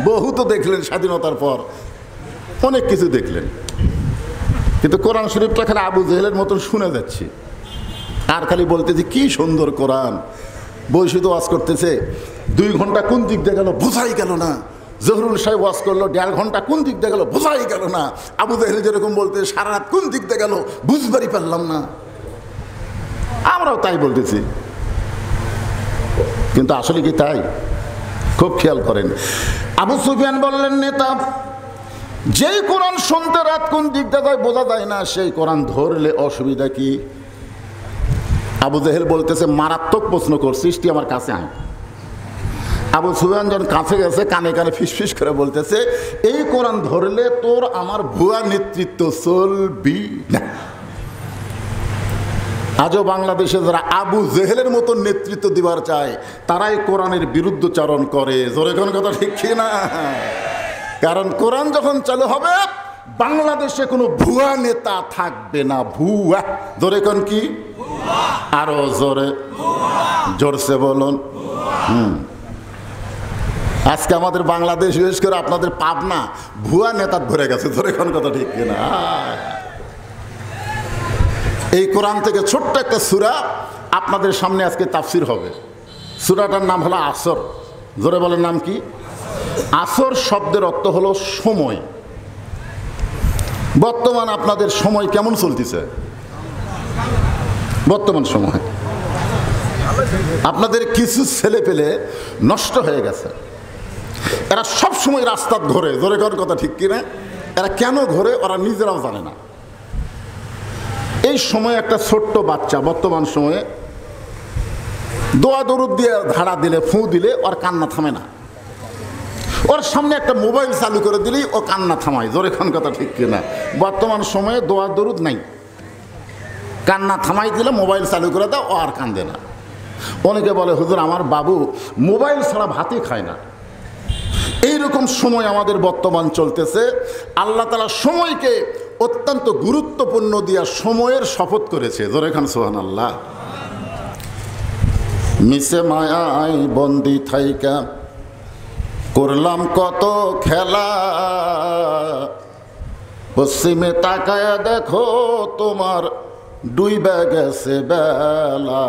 বহু তো দেখলেন স্বাধীনতার পর, অনেক কিছু দেখলেন, কিন্তু কোরআন শরীফটা খালি আবু জেহেলের মতন শুনে যাচ্ছি, আর খালি বলতেছি কি সুন্দর কোরআন। বৈশুদ্ধ ওয়াজ করতেছে, 2 ঘন্টা কোন দিক দিয়ে গেল বোঝাই গেল না। জহরুল সাহেব ওয়াজ করলো 1.5 ঘন্টা কোন দিক দিয়ে গেল বোঝাই গেল না। আবু জেহেল যেরকম বলতে সারা রাত কোন দিক দিয়ে গেল বুঝবারই পারলাম না। আমরাও তাই বলতেছি, কিন্তু আসলে কি তাই? খুব খেয়াল করেন। আবু সুফিয়ান বললেন, নেতা, যেই কোরআন শুনতে রাত কোন দিক দিয়ে বোঝা যায় না, সেই কোরআন ধরলে অসুবিধা কি? আবু জেহেল বলতেছে, মারাত্মক প্রশ্ন করছিস, তুই আমার কাছে আয়। আবু সুফিয়ান যখন কাছে গেছে, কানে কানে ফিসফিস করে বলতেছে, এই কোরআন ধরলে তোর আমার ভুয়া নেতৃত্ব চলবি না। আজও বাংলাদেশে যারা আবু জেহেলের মতো নেতৃত্ব দিবার চায়, তারাই কোরআনের বিরুদ্ধচারণ করে। জোরে কোন কথা ঠিক না? কারণ কোরআন যখন চালু হবে, বাংলাদেশে কোনো ভুয়া নেতা থাকবে না। ভুয়া, জোরে কোন কি? আরো জোরে, জোরসে বলুন। আজকে আমাদের বাংলাদেশ, বিশেষ করে আপনাদের পাবনা, ভুয়া নেতা ভরে গেছে। জোরে কোন কথা ঠিক কিনা? এই কোরআন থেকে ছোট্ট একটা সূরা আপনাদের সামনে আজকে তাফসির হবে। সূরাটার নাম হলো আসর। জোরে বলেন, নাম কি? আসর শব্দের অর্থ হলো সময়। বর্তমান আপনাদের সময় কেমন চলতেছে? বর্তমান সময় আপনাদের কিছু ছেলে পেলে নষ্ট হয়ে গেছে, এরা সব সময় রাস্তা ঘোরে। জোরে করার কথা ঠিক কিনা? এরা কেন ঘোরে ওরা নিজেরাও জানে না। এই সময় একটা ছোট্ট বাচ্চা বর্তমান সময়ে দোয়া দরুদ দিয়ে ধাড়া দিলে, ফু দিলে ওর কান্না থামে না। ওর সামনে একটা মোবাইল চালু করে দিলেই ও কান্না থামায়। জোরে খান কথা ঠিক কিনা? বর্তমান সময়ে দোয়া দরুদ নাই, কান্না থামাই দিলে মোবাইল চালু করে দাও, ও আর কান্দে না। অনেকে বলে, হুজুর আমার বাবু মোবাইল ছাড়া ভাতই খায় না। এইরকম সময় আমাদের বর্তমান চলতেছে। আল্লাহ তাআলা সময়কে অত্যন্ত গুরুত্বপূর্ণ দিয়া সময়ের শপথ করেছে। জোরে খান সুবহানাল্লাহ। মিশে মায়ায় বন্দি থাইকা করলাম কত খেলা, পশ্চিমে তাকায়া দেখো তোমার ডুইবা গেছে বেলা।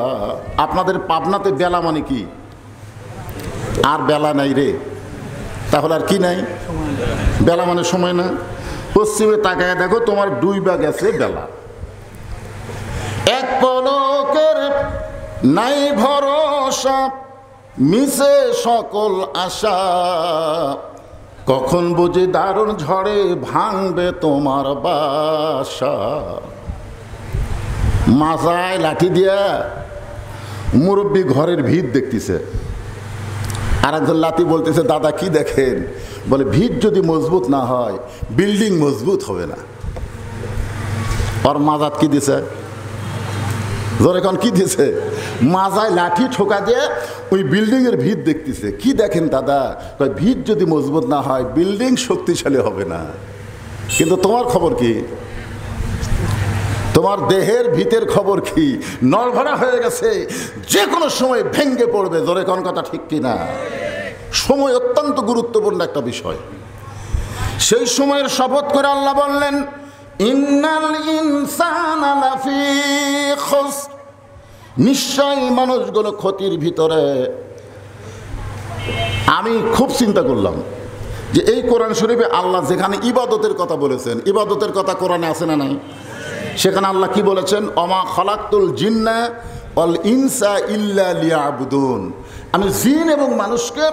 আপনাদের পাবনাতে বেলা মানে কি? আর বেলা নাই রে। তাহলে আর কি নাই? বেলা মানে সময় না। পশ্চিমে তাকায়া দেখো তোমার ডুইবা গেছে বেলা। এক পলকের নাই ভরসা, মিশে সকল আশা, কখন বুঝি দারুণ ঝড়ে ভাঙবে তোমার বাসা। মাথায় লাঠি দিয়া মুরব্বী ঘরের ভিত দেখতেছে, আর একজন লাঠি বলতেছে, দাদা কি দেখেন? বলে, ভিত যদি মজবুত না হয় বিল্ডিং মজবুত হবে না। আর মাজাত কি দিছে? জোরে এখন কি দিছে? মাজায় লাঠি ঠোকা দিয়ে ওই বিল্ডিং এর ভিত দেখতেছে। কি দেখেন দাদা? ভিত যদি মজবুত না হয় বিল্ডিং শক্তিশালী হবে না। কিন্তু তোমার খবর কি? তোমার দেহের ভিতের খবর কি? নড়ভরা হয়ে গেছে, যে কোনো সময় ভেঙ্গে পড়বে। জোরে কোন কথা ঠিক কিনা? সময় অত্যন্ত গুরুত্বপূর্ণ একটা বিষয়। সেই সময়ের শপথ করে আল্লাহ বললেন, ইন্নাল ইনসানা লাফি খুসর, নিশ্চয়ই মানুষগুলো ক্ষতির ভিতরে। আমি খুব চিন্তা করলাম যে এই কোরআন শরীফে আল্লাহ যেখানে ইবাদতের কথা বলেছেন, ইবাদতের কথা কোরআনে আছে না নাই? সেখানে আল্লাহ কি বলেছেন? অমা খলাকতুল জিন্না ওয়াল ইনসা ইল্লা লিয়াবুদুন, আমি জিন এবং মানুষকে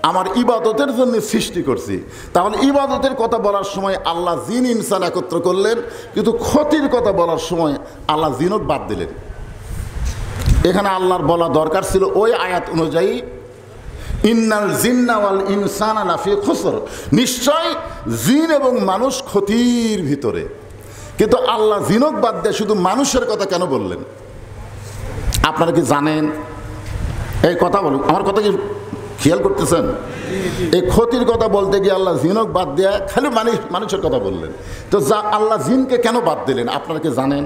আমার ইবাদতের জন্য সৃষ্টি করছি। তাহলে ইবাদতের কথা বলার সময় আল্লাহ জিন ইনসান একত্র করলেন, কিন্তু ক্ষতির কথা বলার সময় আল্লাহ জিনক বাদ দিলেন। এখানে আল্লাহর বলা দরকার ছিল ওই আয়াত অনুযায়ী, ইন্নাল জিন্না ওয়াল ইনসানা লাফি খুসর, নিশ্চয় জিন এবং মানুষ ক্ষতির ভিতরে। কিন্তু আল্লাহ জিনক বাদ দিয়ে শুধু মানুষের কথা কেন বললেন? আপনারা কি জানেন? এই কথা বলুন, আমার কথা কি খেয়াল করতেছেন? এই ক্ষতির কথা বলতে গিয়ে আল্লাহ জিনক বাদ দেয়া খালি মানুষের কথা বললেন। তো যা আল্লাহ জিনকে কেন বাদ দিলেন আপনারা কি জানেন?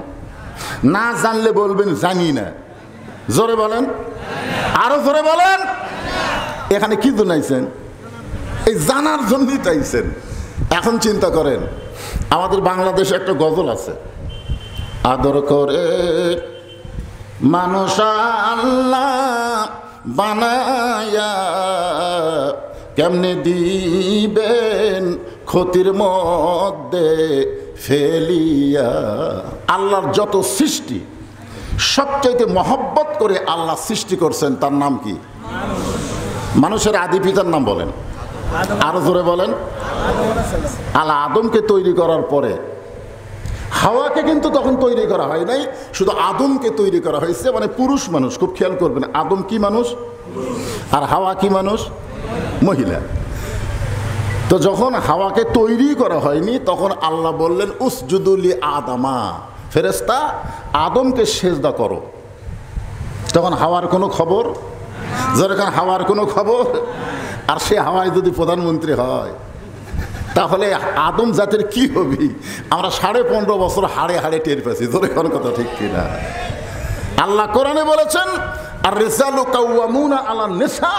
না জানলে বলবেন জানি না। জোরে বলেন, আরো জোরে বলেন। এখানে কি জানাইছেন? এই জানার জন্যই চাইছেন। এখন চিন্তা করেন, আমাদের বাংলাদেশে একটা গজল আছে, আদর করে মানুষ আল্লাহ বানায়া কেমনে দিবেন ক্ষতির মধ্যে ফেলিয়া। আল্লাহর যত সৃষ্টি সবচাইতে মহব্বত করে আল্লাহ সৃষ্টি করছেন, তার নাম কি? মানুষের আদি পিতার নাম বলেন, আরো জোরে বলেন। আল্লাহ আদমকে তৈরি করার পরে হাওয়াকে কিন্তু তখন তৈরি করা হয় নাই, শুধু আদমকে তৈরি করা হয়েছে, মানে পুরুষ মানুষ। খুব খেয়াল করবেন, আদম কি মানুষ আর হাওয়া কি মানুষ? মহিলা। তো যখন হাওয়াকে তৈরি করা হয়নি তখন আল্লাহ বললেন, উসজুদু লি আদামা, ফেরেশতা আদমকে সেজদা করো। তখন হাওয়ার কোনো খবর? যেরকম হাওয়ার কোনো খবর। আর সে হাওয়ায় যদি প্রধানমন্ত্রী হয় তাহলে আদম জাতির কি হবে? আমরা 15.5 বছর হাড়ে হাড়ে টের পেয়েছি। ধরে কোন কথা ঠিক কিনা? আল্লাহ কোরআনে বলেছেন, আর রিজালু কাওয়ামুনা আলা নিসা,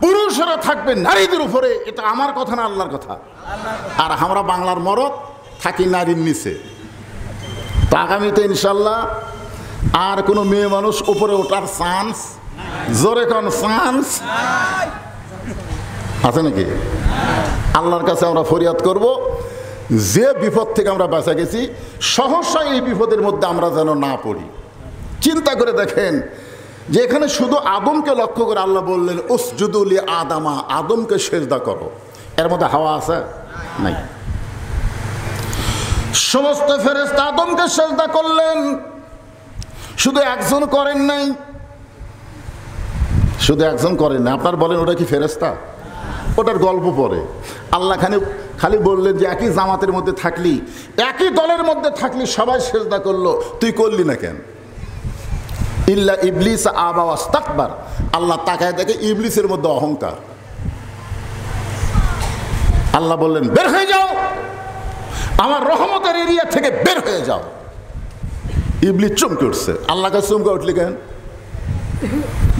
পুরুষরা থাকবে নারীদের উপরে। এটা আমার কথা না, আল্লাহর কথা। আর আমরা বাংলার মরদ থাকি নারীর নিচে। তো আগামীতে ইনশাল্লাহ আর কোনো মেয়ে মানুষ উপরে ওঠার চান্স, জোরে কোন চান্স আছে নাকি? আল্লাহর কাছে আমরা ফরিয়াদ করব, যে বিপদ থেকে আমরা বাঁচা গেছি সহসা এই বিপদের মধ্যে আমরা যেন না পড়ি। চিন্তা করে দেখেন যে এখানে শুধু আদমকে লক্ষ্য করে আল্লাহ বললেন, উসজুদু লি আদামা, আদমকে সেজদা করো। এর মধ্যে হাওয়া আছে নাই? সমস্ত ফেরেশতা আদমকে সেজদা করলেন, শুধু একজন করেন নাই। শুধু একজন করেন না। আপনার বলেন ওটা কি ফেরেশতা? ওটার গল্প পরে আল্লাহ খালি বললেন যে একই জামাতের মধ্যে থাকলি, একই দলের মধ্যে থাকলি, সবাই সেজদা করলো, তুই করলি না কেন? ইল্লা ইবলিস আবা ওয়াস্তাকবার, আল্লাহ তাকায় দেখে ইবলিসের মধ্যে অহংকার। আল্লাহ বললেন, বের হয়ে যাও, আমার রহমতের এরিয়া থেকে বের হয়ে যাও। ইবলিস চমকে উঠছে। আল্লাহ কাছে চমকে উঠলি কেন?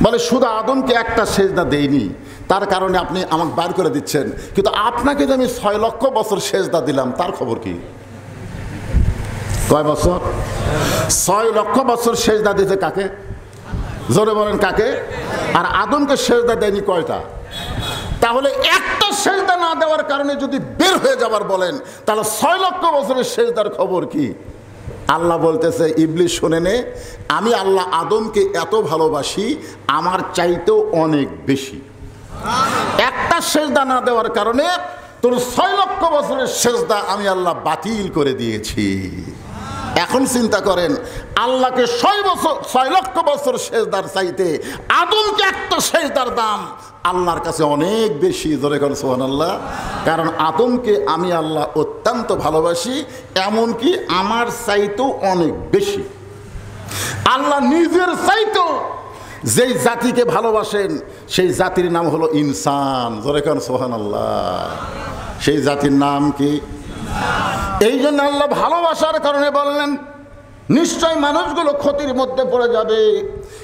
বলে, শুধু আদমকে একটা সেজদা দেইনি, তার কারণে আপনি আমাকে বার করে দিচ্ছেন, কিন্তু আপনাকে যে আমি 6 লক্ষ বছর সেজদা দিলাম, তার খবর কি? কয় বছর? 6 লক্ষ বছর সেজদা দিতে কাকে? জোরে বলেন কাকে? আর আদমকে সেজদা দেয়নি কয়টা? তাহলে একটা সেজদা না দেওয়ার কারণে যদি বের হয়ে যাবার বলেন, তাহলে 6 লক্ষ বছরের সেজদার খবর কি? আল্লাহ বলতেছে ইবলিস শুনে নে, আমি আল্লাহ আদমকে এত ভালোবাসি আমার চাইতেও অনেক বেশি। একটা সেজদা না দেওয়ার কারণে তোর 6 লক্ষ বছরের সেজদা আমি আল্লাহ বাতিল করে দিয়েছি। এখন চিন্তা করেন, আল্লাহকে 6 লক্ষ বছর সেজদার চাইতে আদমকে একটা সেজদার দাম আল্লাহর কাছে অনেক বেশি। ধরে করেন সুবহানাল্লাহ। কারণ আদমকে আমি আল্লাহ অত্যন্ত ভালোবাসি, এমনকি আমার চাইতেও অনেক বেশি। আল্লাহ নিজের চাইতেও যেই জাতিকে ভালোবাসেন সেই জাতির নাম হলো ইনসান। ধরে করেন সুবহানাল্লাহ। সেই জাতির নাম কি? এই জন্য আল্লাহ ভালোবাসার কারণে বললেন নিশ্চয় মানুষগুলো ক্ষতির মধ্যে পড়ে যাবে,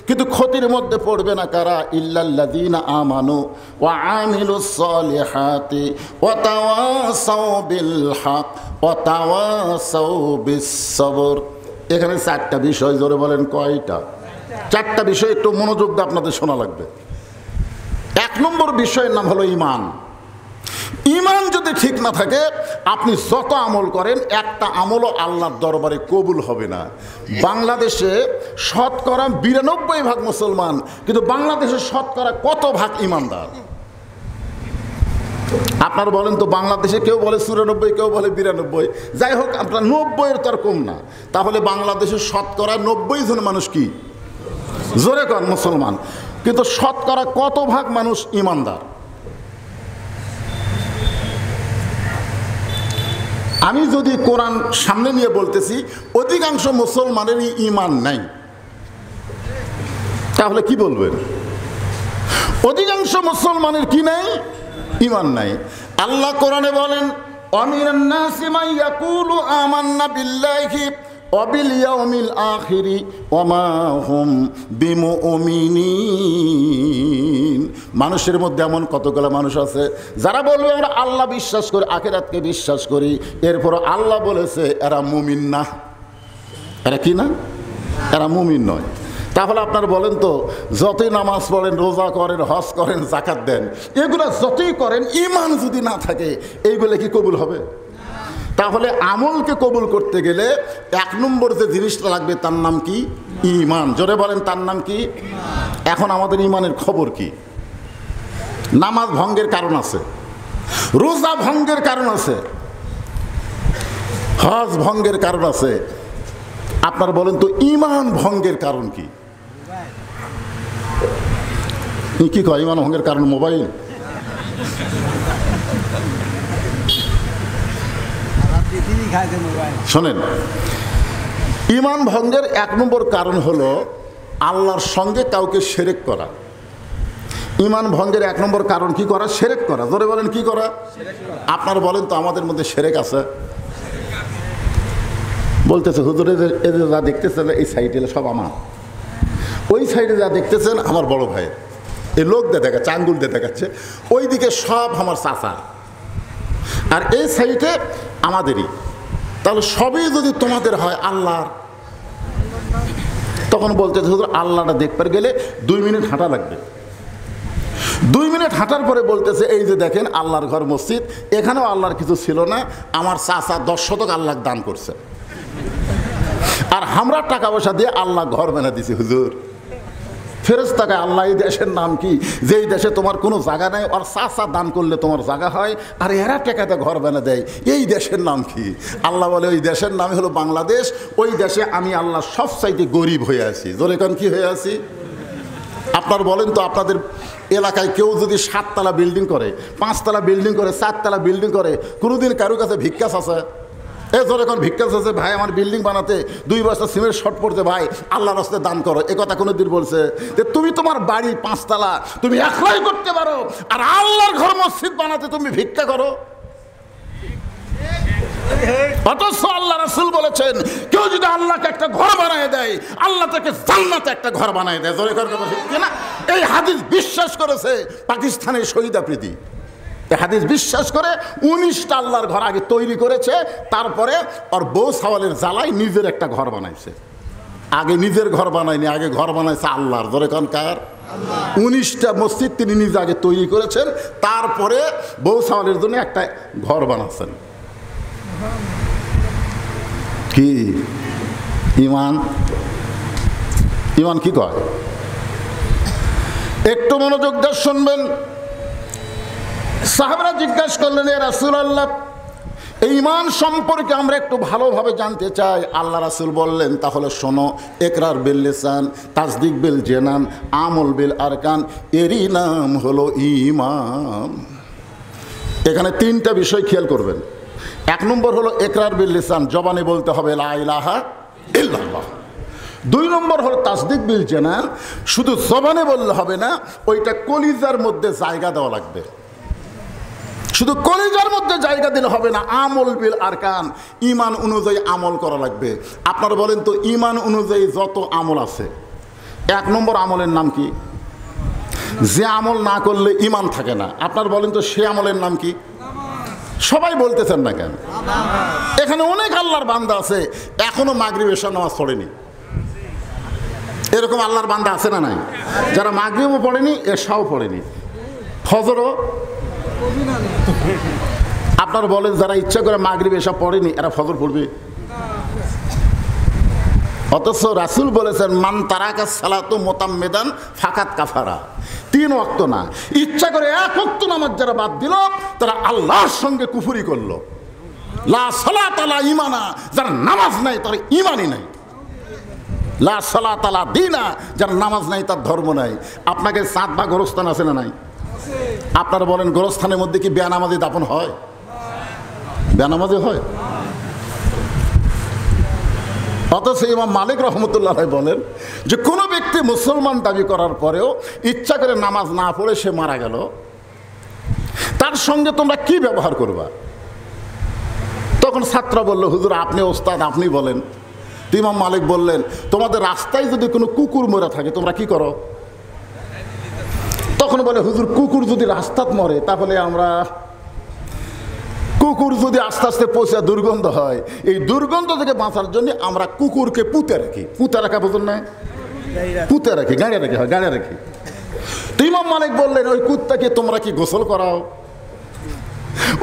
কিন্তু ক্ষতির মধ্যে পড়বে না কারা? ইল্লাল্লাযীনা আমানু ওয়া আমিলুস সালিহাতি ওয়া তাওয়াসাউ বিল হক ওয়া তাওয়াসাউ বিস সবর। এখানে 4টা বিষয়, জোরে বলেন কয়টা? 4টা বিষয়, একটু মনোযোগ দিয়ে আপনাদের শোনা লাগবে। 1 নম্বর বিষয়ের নাম হলো ঈমান। ঈমান যদি ঠিক না থাকে আপনি যত আমল করেন একটা আমলও আল্লাহর দরবারে কবুল হবে না। বাংলাদেশে শতকরা 92% মুসলমান, কিন্তু বাংলাদেশে শতকরা কত ভাগ ঈমানদার? আপনারা বলেন তো, বাংলাদেশে কেউ বলে 94, কেউ বলে 92, যাই হোক আপনার 90-এর তো আর কম না। তাহলে বাংলাদেশের শতকরা 90 জন মানুষ কি? জোরে কর মুসলমান। কিন্তু শতকরা কত ভাগ মানুষ ঈমানদার? আমি যদি কোরআন সামনে নিয়ে বলতেছি অধিকাংশ মুসলমানেরই ঈমান নাই, তাহলে কি বলবেন? অধিকাংশ মুসলমানের কি নাই? ঈমান নাই। আল্লাহ কোরআনে বলেন ওয়ামিনান নাসি মান ইয়াকুলু আমান্না বিল্লাহি ওয়া বিল ইয়াউমিল আখিরি ওয়া মা হুম বিমুমিনিন। মানুষের মধ্যে এমন কতগুলো মানুষ আছে যারা বলবে আমরা আল্লাহ বিশ্বাস করি, আখিরাতকে বিশ্বাস করি, এরপর আল্লাহ বলেছে এরা মুমিন না। এরা কি না? এরা মুমিন নয়। তাহলে আপনারা বলেন তো, যতই নামাজ পড়েন, রোজা করেন, হজ করেন, যাকাত দেন, এগুলো যতই করেন ঈমান যদি না থাকে এইগুলো কি কবুল হবে? তাহলে আমলকে কবুল করতে গেলে 1 নম্বর যে জিনিসটা লাগবে তার নাম কি? ঈমান। জোরে বলেন, তার নাম কি? এখন আমাদের ঈমানের খবর কি? নামাজ ভঙ্গের কারণ আছে, রোজা ভঙ্গের কারণ আছে, হজ ভঙ্গের কারণ আছে। আপনারা বলেন তো ঈমান ভঙ্গের কারণ কি? কি কয় ঈমান ভঙ্গের কারণ? মোবাইল। শোনেন, ঈমান ভঙ্গের 1 নম্বর কারণ হলো আল্লাহর সঙ্গে কাউকে শিরক করা। ঈমান ভঙ্গের 1 নম্বর কারণ কি করা? শিরক করা। জোরে বলেন কি করা? আপনারা বলেন তো আমাদের মধ্যে শিরক আছে? বলতেছে হুজুর এদের যা দেখতেছেন এই সাইডে সব আমার, ওই সাইডে যা দেখতেছেন আমার বড় ভাইয়ের, এই লোক দিয়ে দেখাচ্ছে, আঙ্গুল দিয়ে দেখাচ্ছে, ওই দিকে সব আমার চাচার, আর এই সাইডে আমাদেরই। তাহলে সবই যদি তোমাদের হয় আল্লাহর, তখন বলতেছে হুজুর আল্লাহটা দেখবার গেলে 2 মিনিট হাঁটা লাগবে। 2 মিনিট হাঁটার পরে বলতেছে এই যে দেখেন আল্লাহর ঘর মসজিদ, এখানেও আল্লাহর কিছু ছিল না, আমার চাচা 10 শতক আল্লাহকে দান করছে, আর আমরা টাকা পয়সা দিয়ে আল্লাহ ঘর বানা দিছি। হুজুর ফেরেশতাকে আল্লাহ এই দেশের নাম কি? যেই দেশে তোমার কোনো জায়গা নাই, আর চাচা দান করলে তোমার জায়গা হয়, আর এরা টাকাতে ঘর বানা দেয়, এই দেশের নাম কি? আল্লাহ বলে ওই দেশের নাম হলো বাংলাদেশ। ওই দেশে আমি আল্লাহ সবচাইতে গরিব হয়ে আছি। জোরে কোন কি হয়ে আছি? আপনার বলেন তো, আপনাদের এলাকায় কেউ যদি 7 তলা বিল্ডিং করে, 5 তলা বিল্ডিং করে, 4 তলা বিল্ডিং করে, কোনোদিন কারোর কাছে ভিক্ষাস আছে? এ ধর এখন ভিক্ষাস আছে, ভাই আমার বিল্ডিং বানাতে 2 বস্তা সিমেন্ট শর্ট পড়তে, ভাই আল্লাহর রাস্তায় দান করো, এ কথা কোনোদিন বলছে? যে তুমি তোমার বাড়ি 5 তলা তুমি একলাই করতে পারো, আর আল্লাহর ঘর মসজিদ বানাতে তুমি ভিক্ষা করো? অথচ আল্লাহ রাসূল বলেছেন কেউ যদি আল্লাহকে একটা ঘর বানায় দেয়, আল্লাহ তাকে জান্নাতে একটা ঘর বানায় দেয়। জোরে করে কথা ঠিক না? এই হাদিস বিশ্বাস করেছে পাকিস্তানের শহীদ আফ্রিদি। এই হাদিস বিশ্বাস করে 19টা আল্লাহর ঘর আগে তৈরি করেছে, তারপরে ওর বউ সাওয়ালের জ্বালায় নিজের একটা ঘর বানাইছে। আগে নিজের ঘর বানায়নি, আগে ঘর বানাইছে আল্লাহর। জোরে কোন কার? 19টা মসজিদ তিনি নিজে আগে তৈরি করেছেন, তারপরে বউ সাওয়ালের জন্য একটা ঘর বানাচ্ছেন। কি ইমান ইমান কি কয়? একটু মনোযোগ দিয়ে শুনবেন। সাহাবারা জিজ্ঞাসা করলেন, ইয়া রাসূলুল্লাহ, এই ইমান সম্পর্কে আমরা একটু ভালোভাবে জানতে চাই। আল্লাহ রাসূল বললেন, তাহলে শোনো, ইকরার বিল লিসান, তাসদিক বিল জানান, আমল বিল আরকান, এরই নাম হলো ঈমান। এখানে তিনটা বিষয় খেয়াল করবেন। এক নম্বর হলো ইকরার বিল লিসান, জবানে বলতে হবে লা ইলাহা ইল্লাল্লাহ। দুই নম্বর হলো তাসদিক বিল জানান, শুধু জবানে বললে হবে না, ওইটা কলিজার মধ্যে জায়গা দেওয়া লাগবে। শুধু কলিজার মধ্যে জায়গা দিলে হবে না, আমল বিল আরকান, ঈমান অনুযায়ী আমল করা লাগবে। আপনারা বলেন তো, ঈমান অনুযায়ী যত আমল আছে, এক নম্বর আমলের নাম কি? যে আমল না করলে ঈমান থাকে না, আপনারা বলেন তো সে আমলের নাম কি? সবাই বলতেছেন না কেন? এখানে অনেক আল্লাহর বান্দা আছে এখনো মাগরিব এশার নামাজ পড়েনি। এরকম আল্লাহর বান্দা আছে না নাই? যারা মাগরিবও পড়েনি, এশাও পড়েনি, ফজরও। আপনারা বলেন, যারা ইচ্ছা করে মাগরিব এশা পড়েনি, এরা ফজর পড়বে? অথচ রাসূল বলেছেন, মান তারাকা সালাতু মুতাম্মিদান ফাকাত কাফারা। 3 ওয়াক্ত না, ইচ্ছা করে 1 ওয়াক্ত নামাজ যারা বাদ দিল, তারা আল্লাহর সঙ্গে কুফরি করলো। লা সালাত আলা ঈমানা, যারা নামাজ নাই তার ঈমানই নাই। লা সালাত আলা দীনা, যার নামাজ নাই তার ধর্ম নাই। আপনাকে সাত বা গোরস্থান আছে না নাই? আপনারা বলেন, গোরস্থানের মধ্যে কি বেনামাজি দাফন হয়? বেনামাজি হয়? অথচ ইমাম মালিক রহমতুল্লাহ বলেন যে কোনো ব্যক্তি মুসলমান দাবি করার পরেও ইচ্ছা করে নামাজ না পড়ে সে মারা গেল, তার সঙ্গে তোমরা কি ব্যবহার করবা? তখন ছাত্র বলল, হুজুর আপনি ওস্তাদ, আপনি বলেন। ইমাম মালিক বললেন, তোমাদের রাস্তায় যদি কোনো কুকুর মরে থাকে তোমরা কি করো? তখন বলে, হুজুর কুকুর যদি রাস্তাত মরে, তাহলে আমরা, কুকুর যদি আস্তে আস্তে পচে দুর্গন্ধ হয়, এই দুর্গন্ধ থেকে বাঁচার জন্য আমরা কুকুরকে পুঁতে রাখি। পুঁতে রাখা বোঝেন না? পুঁতে রাখি, গাড়ি রাখি, হয় গাড়ি রাখি। ইমাম মালিক বললেন, ওই কুত্তাকে তোমরা কি গোসল করাও?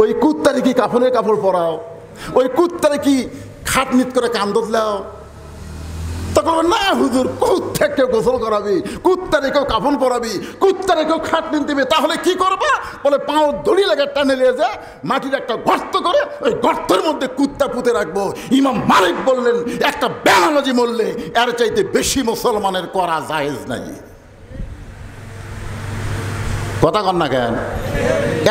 ওই কুত্তারে কি কাফনের কাপড় পরাও? ওই কুত্তারে কি খাটনিত করে কান দোলাও? তখন না হুজুর, কুত্তাকে গোসল করাবি, কুত্তারে কেউ কাফন পরাবি, কুত্তারে কেউ খাটনি দিবে, তাহলে কি করবা? বলে, পাও দড়ি লেগে টানে নিয়ে যায় মাটির একটা গর্ত করে, ওই গর্তের মধ্যে কুত্তা পুঁতে রাখবো। ইমাম মালিক বললেন, একটা বেনামাজি মরলে এর চাইতে বেশি মুসলমানের করা জায়েজ নাই। কথা কন না কেন?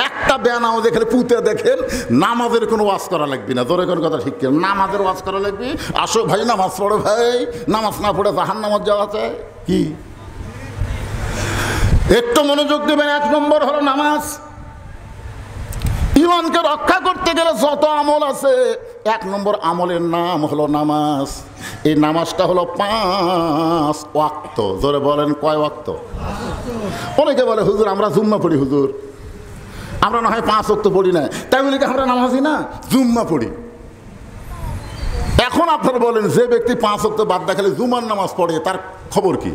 একটা বেনামাজি এখানে পুঁতে দেখেন, নামাজের কোনো ওয়াজ করা লাগবে না। জোরে কোন কথা ঠিক কেন? নামাজের ওয়াজ করা লাগবে। আসো ভাই নামাজ পড়ো, ভাই নামাজ না পড়ে জাহান্নামে যাওয়া যায় কি? একটু মনোযোগ দেবেন। 1 নম্বর হলো নামাজ। ঈমানকে রক্ষা করতে গেলে যত আমল আছে, 1 নম্বর আমলের নাম হলো নামাজ। এই নামাজটা হলো 5 ওয়াক্ত। জোরে বলেন, কয় ওয়াক্ত? অনেকে বলে, হুজুর আমরা জুম্মা পড়ি। হুজুর আমরা না হয় 5 ওয়াক্ত পড়ি না, তাই বলি কি আমরা নামাজি না? জুম্মা পড়ি। এখন আপনারা বলেন, যে ব্যক্তি 5 ওয়াক্ত বাদ দেখালে জুমার নামাজ পড়ে, তার খবর কি?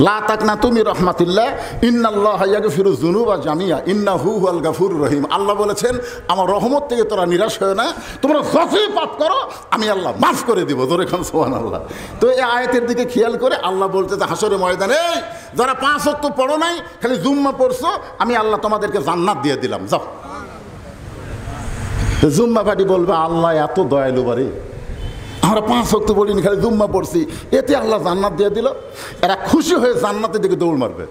লা তাকনাতু মির রাহমাতিল্লাহ, ইন্নাল্লাহা ইয়াগফিরু যুনুবা জামিয়া, ইন্নাহু হুয়াল গাফুরুর রহিম। আল্লাহ বলেছেন, আমার রহমত থেকে তোরা নিরাশ হয় না, তোমরা যতই পাপ করো আমি আল্লাহ মাফ করে দিব। জোরে খান সুবহানাল্লাহ। তো এই আয়াতের দিকে খেয়াল করে আল্লাহ বলতে, হাসরের ময়দানে যারা 5 ওয়াক্ত পড়ো নাই, খালি জুম্মা পড়ছো, আমি আল্লাহ তোমাদেরকে জান্নাত দিয়ে দিলাম, যাও। জুম্মা পাটি বলবে, আল্লাহ এত দয়ালু বাড়ি, আমরা 5 ওয়াক্ত পড়িনি, খালি জুম্মা পড়ছি, এতে আল্লাহ জান্নাত দিয়ে দিল। এরা খুশি হয়ে জান্নাতের দিকে দৌড় মারবে।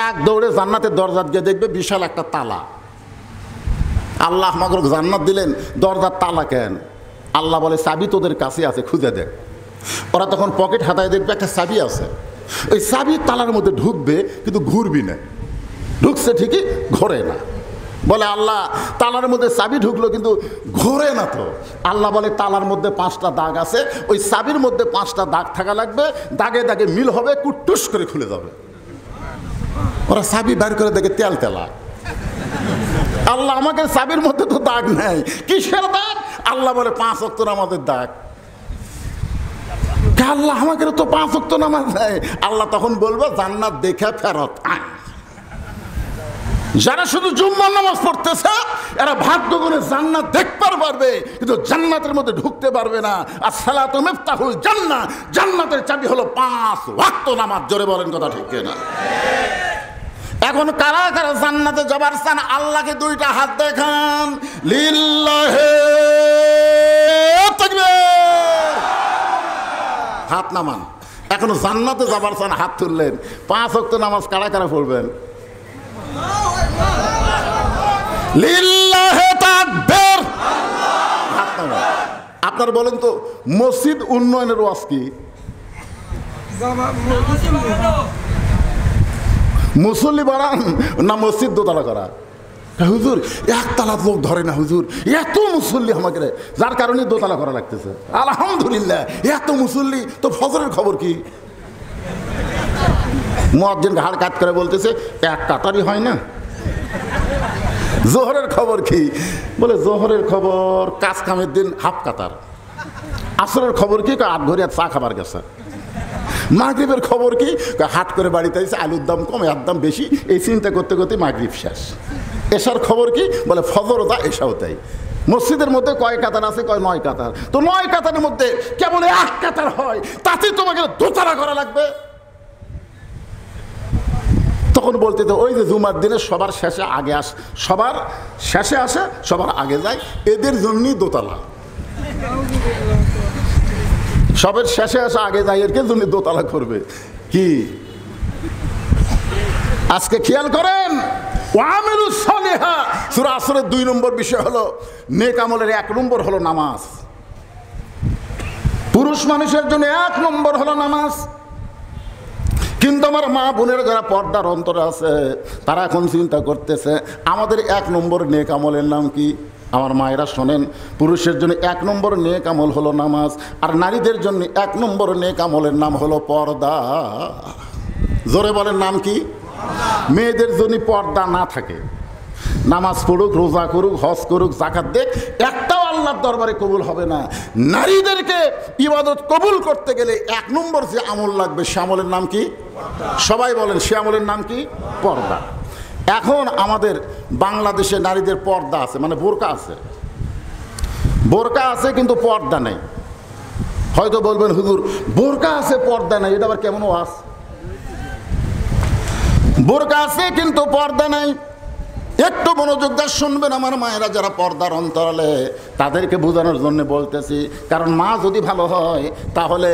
এক দৌড়ে জান্নাতের দরজা গিয়ে দেখবে বিশাল একটা তালা। আল্লাহ আমাকে জান্নাত দিলেন, দরজার তালা কেন? আল্লাহ বলে, চাবি তোদের কাছে আছে, খুঁজে দেখ। ওরা তখন পকেট হাতায় দেখবে একটা চাবি আছে। ওই চাবি তালার মধ্যে ঢুকবে, কিন্তু ঘুরবি না। ঢুকছে ঠিকই, ঘোরে না। বলে, আল্লাহ তালার মধ্যে চাবি ঢুকলো কিন্তু ঘোরে না তো। আল্লাহ বলে, তালার মধ্যে 5টা দাগ আছে, ওই চাবির মধ্যে 5টা দাগ থাকা লাগবে, দাগে দাগে মিল হবে, কুটুস করে খুলে যাবে। ওরা চাবি বের করে দেখে তেল তেলা। আল্লাহ আমাকে চাবির মধ্যে তো দাগ নেই, কিসের দাগ? আল্লাহ বলে, 5 ওয়াক্ত নামাজের দাগ। আল্লাহ আমাকে তো 5 ওয়াক্ত নামাজ নেই। আল্লাহ তখন বলবো, জান্নাত দেখে ফেরত আয়। যারা শুধু জুম্মার নামাজ পড়তেছে এরা ভাগ্য গুণে জান্নাত দেখতে পারবে, কিন্তু জান্নাতের মধ্যে ঢুকতে পারবে না। আর সালাতু মিফতাহুল জান্নাহ, জান্নাতের চাবি হলো 5 ওয়াক্ত নামাজ। জোরে বলেন কথা ঠিক কিনা? এখন কারা কারা জান্নাতে যাবার চান আল্লাহকে দুইটা হাত দেখান। লিল্লাহি তাকবীর, হাত নামান। এখন জান্নাতে যাবার চান হাত তুললেন। 5 ওয়াক্ত নামাজ কারা কারা পড়বেন? লিল্লাহি তাকবীর, হাত নামান। আপনারা বলেন তো মসজিদ উন্নয়নের ওয়াজ কি? মুসল্লি বাড়ান না মসজিদ দোতলা করা? হুজুর একতলা লোক ধরে না হুজুর, এত মুসল্লি আমাকে, যার কারণে দোতলা করা লাগতেছে। আলহামদুলিল্লাহ, এত মুসল্লি তো ফজরের খবর কি? মুয়াজ্জিন ঘাড় কাট করে বলতেছে এক কাতারই হয় না। জোহরের খবর কি? বলে জোহরের খবর কাজ কামের দিন হাফ কাতার। আসরের খবর কি? 8 ঘড়ি চা খাবার গেছে। মাগরিবের খবর কি? হাট করে বাড়িতে এসে আলুর দাম কম, এর দাম বেশি, এই চিন্তা করতে করতে মাগরিব শেষ। এশার খবর কি? বলে ফজরও তা এশাও তাই। মসজিদের মধ্যে কয় কাতার আছে? কয় 9 কাতার। তো 9 কাতারের মধ্যে কেবল 1 কাতার হয়, তাতে তোমাকে দোতলা করা লাগবে। তখন বলতে তো ওই যে জুমার দিনে সবার শেষে আগে আসে, সবার শেষে আসে সবার আগে যায়, এদের জন্যই দোতলা। সবের শেষে আসে আগে যায়, এর জন্য দোতলা করবে কি? আজকে খেয়াল করেন, ওয়ামিলুস সালিহা সূরা আসরের 2 নম্বর বিষয় হলো নেক আমলের 1 নম্বর হলো নামাজ। পুরুষ মানুষের জন্য 1 নম্বর হলো নামাজ। কিন্তু আমার মা বোনের যারা পর্দার অন্তরে আছে তারা এখন চিন্তা করতেছে আমাদের 1 নম্বর নেক আমলের নাম কি? আমার মায়েরা শোনেন, পুরুষের জন্য 1 নম্বর নেক আমল হলো নামাজ, আর নারীদের জন্য 1 নম্বর নেক আমলের নাম হলো পর্দা। জোরে বলেন নাম কি? মেয়েদের জন্য পর্দা না থাকে, নামাজ পড়ুক, রোজা করুক, হজ করুক, যাকাত দেখ, একটাও আল্লাহর দরবারে কবুল হবে না। নারীদেরকে ইবাদত কবুল করতে গেলে 1 নম্বর যে আমল লাগবে সে আমলের নাম কি? সবাই বলেন, সে আমলের নাম কি? পর্দা। এখন আমাদের বাংলাদেশে নারীদের পর্দা আছে, মানে বোরকা আছে, বোরকা আছে কিন্তু পর্দা নেই। হয়তো বলবেন হুজুর বোরকা আছে পর্দা নেই, এটা আবার কেমন ওয়াজ? বোরকা আছে কিন্তু পর্দা নাই। একটু মনোযোগ দিয়ে শুনবেন আমার মায়েরা যারা পর্দার অন্তরালে, তাদেরকে বোঝানোর জন্য বলতেছি। কারণ মা যদি ভালো হয় তাহলে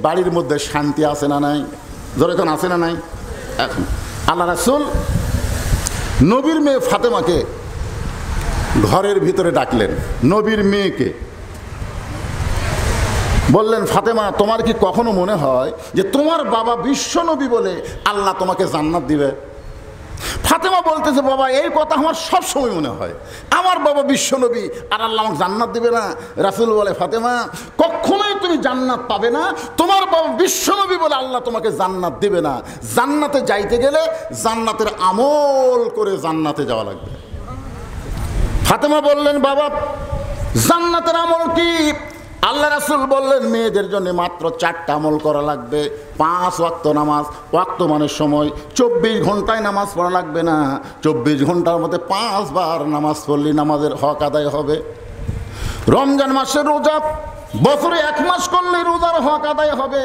বাড়ির মধ্যে শান্তি আছে না নাই? যেরকম আছে না নাই? এখন আল্লাহ রাসূল নবীর মেয়ে ফাতেমাকে ঘরের ভিতরে ডাকলেন, নবীর মেয়েকে বললেন, ফাতেমা তোমার কি কখনো মনে হয় যে তোমার বাবা বিশ্ব নবী বলে আল্লাহ তোমাকে জান্নাত দিবে? ফাতেমা বলতেছে, বাবা এই কথা আমার সব সময় মনে হয়, আমার বাবা বিশ্ব নবী আর আল্লাহ আমাকে জান্নাত দিবে না? রাসূল বলে, ফাতেমা কখনোই তুমি জান্নাত পাবে না, তোমার বাবা বিশ্ব নবী বলে আল্লাহ তোমাকে জান্নাত দিবে না। জান্নাতে যাইতে গেলে জান্নাতের আমল করে জান্নাতে যাওয়া লাগবে। ফাতেমা বললেন, বাবা জান্নাতের আমল কি? আল্লাহ রাসূল বললেন, মেয়েদের জন্য মাত্র 4টা আমল করা লাগবে। 5 ওয়াক্ত নামাজ, ওয়াক্ত মানে সময়, 24 ঘন্টায় নামাজ পড়া লাগবে না, 24 ঘন্টার মধ্যে 5 বার নামাজ পড়লে নামাজের হক আদায় হবে। রমজান মাসের রোজা বছরে 1 মাস করলে রোজার হক আদায় হবে।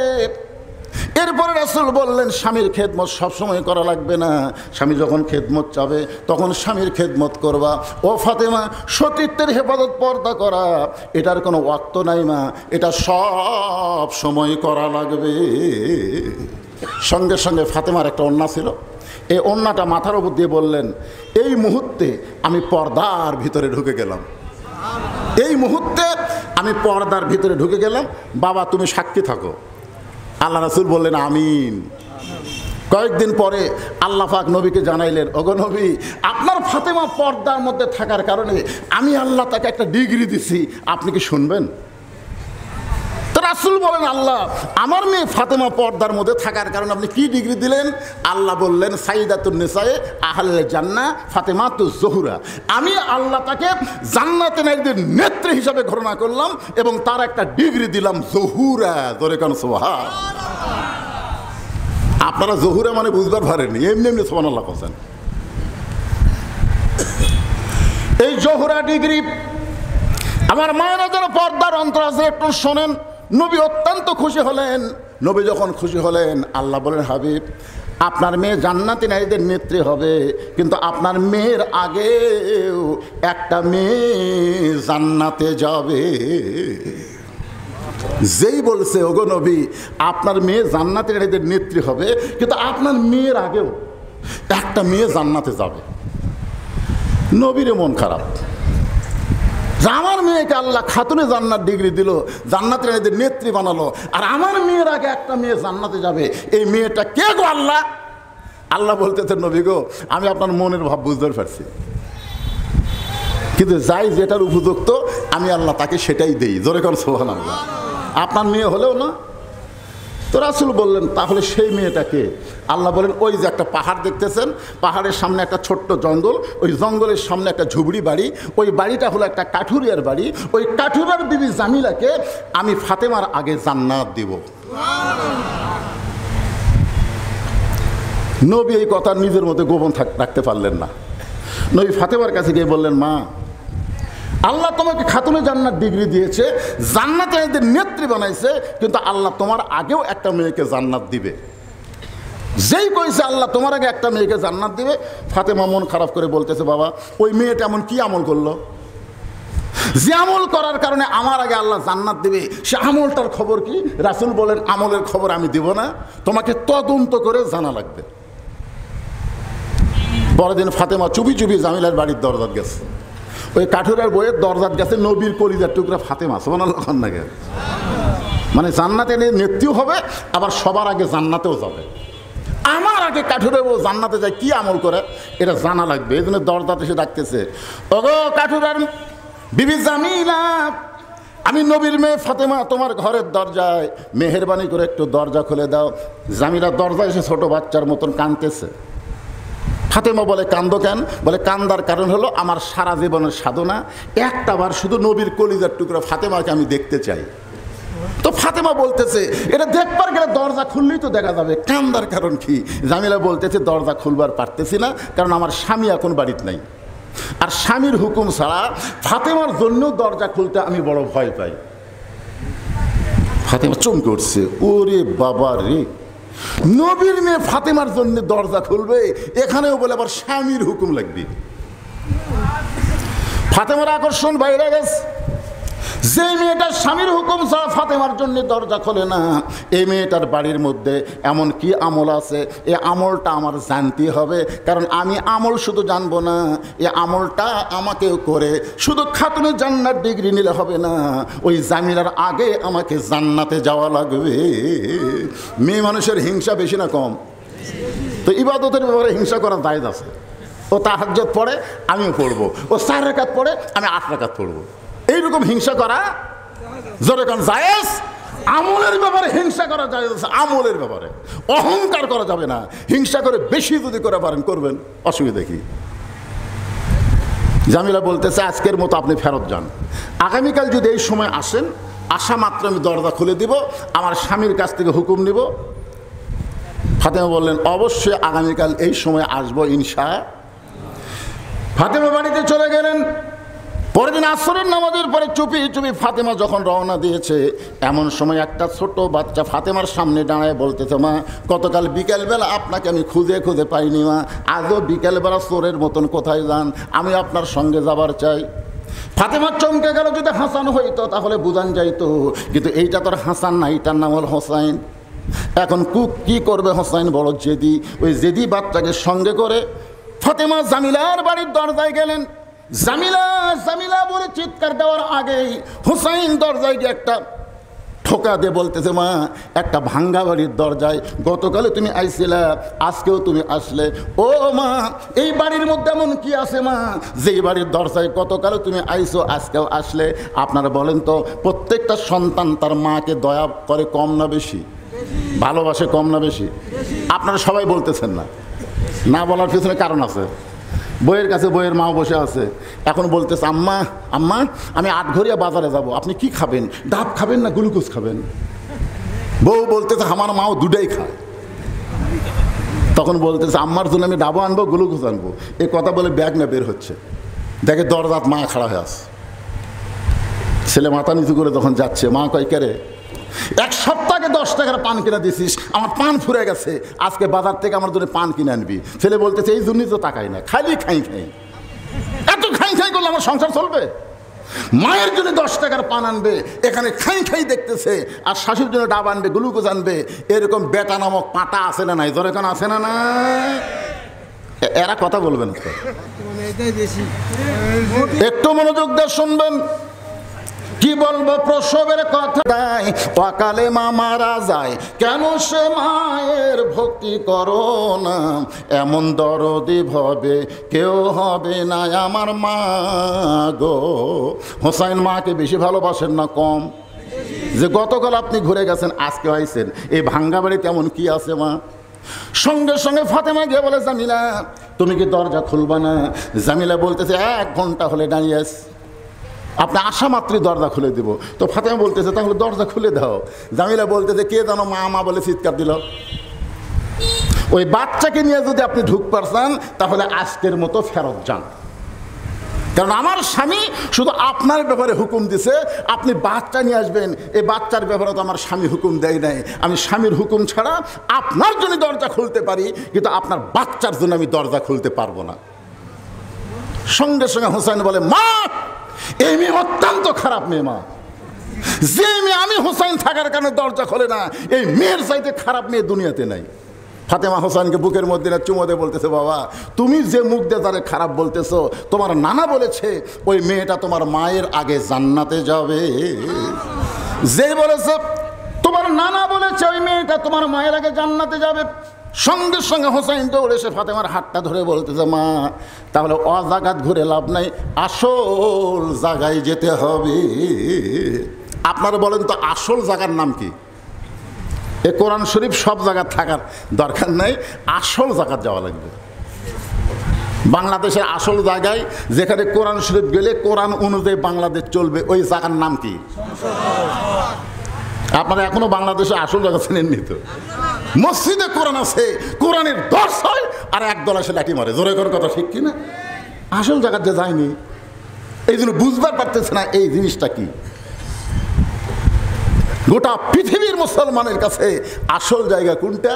এরপরে রাসূল বললেন, স্বামীর খেদমত সবসময় করা লাগবে না, স্বামী যখন খেদমত চাবে তখন স্বামীর খেদমত করবা। ও ফাতেমা, সতীত্বের হেফাজত পর্দা করা, এটার কোনো ওয়াক্ত নাই মা, এটা সব সময় করা লাগবে। সঙ্গে সঙ্গে ফাতেমার একটা ওড়না ছিল, এই ওড়নাটা মাথার উপর দিয়ে বললেন, এই মুহূর্তে আমি পর্দার ভিতরে ঢুকে গেলাম, এই মুহূর্তে আমি পর্দার ভিতরে ঢুকে গেলাম, বাবা তুমি সাক্ষী থাকো। আল্লাহ রাসূল বললেন, আমিন। কয়েকদিন পরে আল্লাহ পাক নবীকে জানাইলেন, ওগো নবী, আপনার ফাতেমা পর্দার মধ্যে থাকার কারণে আমি আল্লাহ তাকে একটা ডিগ্রি দিছি, আপনি কি শুনবেন? তো রাসূল বলেন, আল্লাহ আমার মেয়ে ফাতেমা পর্দার মধ্যে থাকার কারণে আপনি কি ডিগ্রি দিলেন? আল্লাহ বললেন, সাইয়্যিদাতুন নিসায়ে আহলে জান্নাহ ফাতেমাতুজ জোহরা, আমি আল্লাহ তাকে জান্নাতে নারীদের নেত্রী হিসাবে ঘোষণা করলাম এবং তার একটা ডিগ্রি দিলাম জোহরা। জোরে কান সুবহানাল্লাহ। আপনারা জোহরা মানে বুঝবার পারেননি, এমনি এমনি সুবহানাল্লাহ বলেন। এই জোহরা ডিগ্রি আমার মায়েরা যেন পর্দার অন্তরালে একটু শোনেন। নবী অত্যন্ত খুশি হলেন। নবী যখন খুশি হলেন, আল্লাহ বলেন, হাবিব, আপনার মেয়ে জান্নাতি নারীদের নেত্রী হবে, কিন্তু আপনার মেয়ের আগেও একটা মেয়ে জান্নাতে যাবে। যেই বলছে, ওগো নবী, আপনার মেয়ে জান্নাতি নারীদের নেত্রী হবে, কিন্তু আপনার মেয়ের আগেও একটা মেয়ে জান্নাতে যাবে। নবীর মন খারাপ, আমার মেয়েকে আল্লাহ খাতুনে জান্নাত ডিগ্রি দিল, জান্নাতি নারীদের নেত্রী বানালো, আর আমার মেয়ের আগে একটা মেয়ে জান্নাতে যাবে। এই মেয়েটা কে গো আল্লাহ? আল্লাহ বলতেছেন, নবী গো, আমি আপনার মনের ভাব বুঝতে পারছি, কিন্তু যাই যেটার উপযুক্ত আমি আল্লাহ তাকে সেটাই দেই। জোরে কোন সুবহানাল্লাহ। আপনার মেয়ে হলেও না। তো রাসূল বললেন, তাহলে সেই মেয়েটাকে? আল্লাহ বলেন, ওই যে একটা পাহাড় দেখতেছেন, পাহাড়ের সামনে একটা ছোট্ট জঙ্গল, ওই জঙ্গলের সামনে একটা ঝুবড়ি বাড়ি, ওই বাড়িটা হলো একটা কাঠুরিয়ার বাড়ি। ওই কাঠুরিয়ার বিবি জামিলাকে আমি ফাতেমার আগে জান্নাত দিব। নবী এই কথা নিজের মধ্যে গোপন রাখতে পারলেন না। নবী ফাতেমার কাছে গিয়ে বললেন, মা, আল্লাহ তোমাকে খাতুনে জান্নাত ডিগ্রি দিয়েছে, জান্নাতের নেত্রী বানাইছে, কিন্তু আল্লাহ তোমার আগেও একটা মেয়েকে জান্নাত দিবে। যেই কইছে আল্লাহ তোমার আগে একটা মেয়েকে জান্নাত দিবে, ফাতেমা মন খারাপ করে বলতেছে, বাবা, ওই মেয়েটা এমন কি আমল করলো যে আমল করার কারণে আমার আগে আল্লাহ জান্নাত দিবে? সে আমলটার খবর কি? রাসূল বলেন, আমলের খবর আমি দিব না, তোমাকে তদন্ত করে জানা লাগবে। পরের দিন ফাতেমা চুপি চুপি জামিলার বাড়ির দরজাত গেছে। ওই কাঠুরার বইয়ের দরজাত গেছে নবীর কলিজার টুকরা ফাতেমা। সুবহানাল্লাহ। মানে জান্নাতে নেত্রীও হবে, আবার সবার আগে জান্নাতেও যাবে। আমার আগে কাঠুরের বউ জান্নাতে যায়, কি আমল করে এটা জানা লাগবে। এই জন্য দরজাতে এসে ডাকতেছে, ওগো কাঠুরার বিবি জামিলা, আমি নবীর মেয়ে ফাতেমা তোমার ঘরের দরজায়, মেহেরবানি করে একটু দরজা খুলে দাও। জামিলা দরজায় এসে ছোট বাচ্চার মতন কাঁদতেছে। ফাতেমা বলে, কান্দো কেন? বলে, কান্দার কারণ হলো আমার সারা জীবনের সাধনা একটাবার শুধু নবীর কলিজার টুকরা ফাতেমাকে আমি দেখতে চাই। তো ফাতেমা বলতেছে, এটা দেখবার গেলে দরজা খুললেই তো দেখা যাবে, কান্দার কারণ কি? জামিলা বলতেছে, দরজা খুলবার পারতেছি না, কারণ আমার স্বামী এখন বাড়িতে নাই, আর স্বামীর হুকুম ছাড়া ফাতেমার জন্য দরজা খুলতে আমি বড় ভয় পাই। ফাতেমা চমকে উঠছে, ওরে বাবা রে, নবীর মেয়ে ফাতেমার জন্য দরজা খুলবে, এখানেও বলে আবার স্বামীর হুকুম লাগবে। ফাতেমার আকর্ষণ বাইরে গেছে। যে মেয়েটার স্বামীর হুকুম ছাড়া ফাতেমার জন্য দরজা খোলে না, এই মেয়েটার বাড়ির মধ্যে এমন কি আমল আছে, এই আমলটা আমার জানতে হবে। কারণ আমি আমল শুধু জানবো না, এই আমলটা আমাকেও করে শুধু খাতুনে জান্নাত ডিগ্রি নিলে হবে না, ওই জামিলার আগে আমাকে জান্নাতে যাওয়া লাগবে। মেয়ে মানুষের হিংসা বেশি না কম? তো ইবাদতের ব্যাপারে হিংসা করা জায়েজ আছে। ও তাহাজ্জুদ পড়ে, আমিও পড়বো। ও 4 রাকাত পড়ে, আমি 8 রাকাত পড়বো। এইরকম হিংসা করা জোরে কোন জায়েজ? আমলের ব্যাপারে হিংসা করা জায়েজ আছে, আমলের ব্যাপারে অহংকার করা যাবে না। হিংসা করে বেশি যদি করে পারেন করবেন, অসুবিধা কি? জামিলা বলতেছে, আজকের মতো আপনি ফেরত যান, আগামীকাল যদি এই সময় আসেন, আসা মাত্র আমি দরজা খুলে দিব, আমার স্বামীর কাছ থেকে হুকুম নিব। ফাতেমা বললেন, অবশ্যই আগামীকাল এই সময় আসবো ইনশাআল্লাহ। ফাতেমা বাড়িতে চলে গেলেন। পরের দিন আসরের নামাজের পরে চুপি চুপি ফাতেমা যখন রওনা দিয়েছে, এমন সময় একটা ছোট বাচ্চা ফাতেমার সামনে দাঁড়ায় বলতেছে, মা, গতকাল বিকেলবেলা আপনাকে আমি খুঁজে খুঁজে পাইনি মা, আজও বিকেলবেলা চোরের মতন কোথায় যান? আমি আপনার সঙ্গে যাবার চাই। ফাতেমার চমকে গেল, যদি হাসান হইতো তাহলে বুঝান যাইতো, কিন্তু এইটা তোর হাসান না, এইটার নাম হল হোসাইন। এখন কি করবে হোসাইন? বড় জেদি। ওই জেদি বাচ্চাকে সঙ্গে করে ফাতেমা জামিলার বাড়ির দরজায় গেলেন। জামিলা জামিলা বলে চিৎকার দেওয়ার আগেই হুসাইন দরজায় গিয়ে একটা ঠোকা দিয়ে বলতেছে, মা, একটা ভাঙ্গা বাড়ির দরজায় গতকালে তুমি আইছিলা, আজকেও তুমি আসলে। ও মা, এই বাড়ির মধ্যে এমন কি আছে মা, যে বাড়ির দরজায় গতকালে তুমি আইছো, আজকেও আসলে? আপনারা বলেন তো, প্রত্যেকটা সন্তান তার মাকে দয়া করে কম না বেশি? ভালোবাসে কম না বেশি? আপনারা সবাই বলতেছেন না, না বলার পিছনে কারণ আছে। বইয়ের কাছে বইয়ের মাও বসে আছে, এখন বলতেছে, আম্মা আম্মা, আমি আটঘরিয়া বাজারে যাব, আপনি কি খাবেন? ডাব খাবেন না গ্লুকোজ খাবেন? বউ বলতেছে, আমার মাও দুটাই খায়। তখন বলতেছে, আম্মার জন্য আমি ডাবও আনবো, গ্লুকোজ আনবো। এই কথা বলে ব্যাগ না বের হচ্ছে। দেখে দরজাত মা খাড়া হয়ে আছে। ছেলে মাথা নিচু করে যখন যাচ্ছে, মা কয় কে রে, 1 সপ্তাহে 10 টাকার পান কিনে দিছিস, আমার পান ফুরে গেছে, আজকে বাজার থেকে আমার জন্য পান কিনে আনবি। ছেলে বলতেছে এই জন্যই তো তাকাই না, খালি খাই খাই, এত খাই খাই করলে আমার সংসার চলবে? মায়ের জন্য 10 টাকার পান আনবে, এখানে খাই খাই দেখতেছে, আর শাশুর জন্য ডাব আনবে, গ্লুকোজ আনবে। এরকম বেটা নামক পাটা আছে না নাই? জোরে কান আছে না নাই? এরা কথা বলবেন তো, একটু মনোযোগ দিয়ে শুনবেন। কি বলবো, প্রসবের কথা দেয়, অকালে মা মারা যায়, কেন সে মায়ের ভক্তি করো না, এমন দরদি ভবে কেউ হবে না আমার মা গো। হোসাইন মাকে বেশি ভালোবাসেন না কম? যে গতকাল আপনি ঘুরে গেছেন, আজকে আইছেন, এই ভাঙ্গা বাড়িতে এমন কি আছে মা? সঙ্গে সঙ্গে ফাতেমা গিয়ে বলে, জামিলা তুমি কি দরজা খুলবা না? জামিলা বলতেছে 1 ঘন্টা হলে দাঁড়িয়ে আছি, আপনি আসা মাত্রই দরজা খুলে দেব। তো ফাতেমা বলতেছে তাহলে দরজা খুলে দাও। জামিলা বলতেছে কে জানো মা মা বলে চিৎকার দিল। ওই বাচ্চাকে নিয়ে যদি আপনি ঢুক পারছেন তাহলে আজকের মতো ফেরত যান, কারণ আমার স্বামী শুধু আপনার ব্যাপারে হুকুম দিছে, আপনি বাচ্চা নিয়ে আসবেন। এই বাচ্চার ব্যাপারে তো আমার স্বামী হুকুম দেয় নাই। আমি স্বামীর হুকুম ছাড়া আপনার জন্য দরজা খুলতে পারি, কিন্তু আপনার বাচ্চার জন্য আমি দরজা খুলতে পারবো না। সঙ্গে সঙ্গে হোসেন বলে, মা এই মেয়ে অত্যন্ত খারাপ মেয়ে, মা যে মেয়ে আমি হোসেন থাকার কারণে দরজা খোলে না, এই মেয়ের চাইতে খারাপ মেয়ে দুনিয়াতে নাই। ফাতেমা হোসেনকে বুকের মধ্যে চুমো দিয়ে বলতেছে, বাবা তুমি যে মুখ দিয়ে তারে খারাপ বলতেছো, তোমার নানা বলেছে ওই মেয়েটা তোমার মায়ের আগে জান্নাতে যাবে। যে বলেছে তোমার নানা বলেছে ওই মেয়েটা তোমার মায়ের আগে জান্নাতে যাবে। সঙ্গে সঙ্গে হোসেন দৌড়ে এসে ফাতেমার হাতটা ধরে বলতেছে, মা তাহলে অজাগাত ঘুরে লাভ নাই, আসল জায়গায় যেতে হবে। আপনারা বলেন তো আসল জায়গার নাম কি? এ কোরআন শরীফ সব জায়গায় থাকার দরকার নাই, আসল জায়গায় যাওয়া লাগবে। বাংলাদেশের আসল জায়গায় যেখানে কোরআন শরীফ গেলে কোরআন অনুযায়ী বাংলাদেশ চলবে, ওই জায়গার নাম কি? আপনারা এখনো বাংলাদেশে আসল জায়গা চেনেননি তো? মসজিদে কোরআন আছে, কোরআনের দর্শ হয়, আর একদল এসে লাঠি মারে। জোরে করে কথা ঠিক কিনা? আসল জায়গার যে যায়নি, এই জন্য বুঝবার পারতেছে না এই জিনিসটা কি। গোটা পৃথিবীর মুসলমানের কাছে আসল জায়গা কোনটা,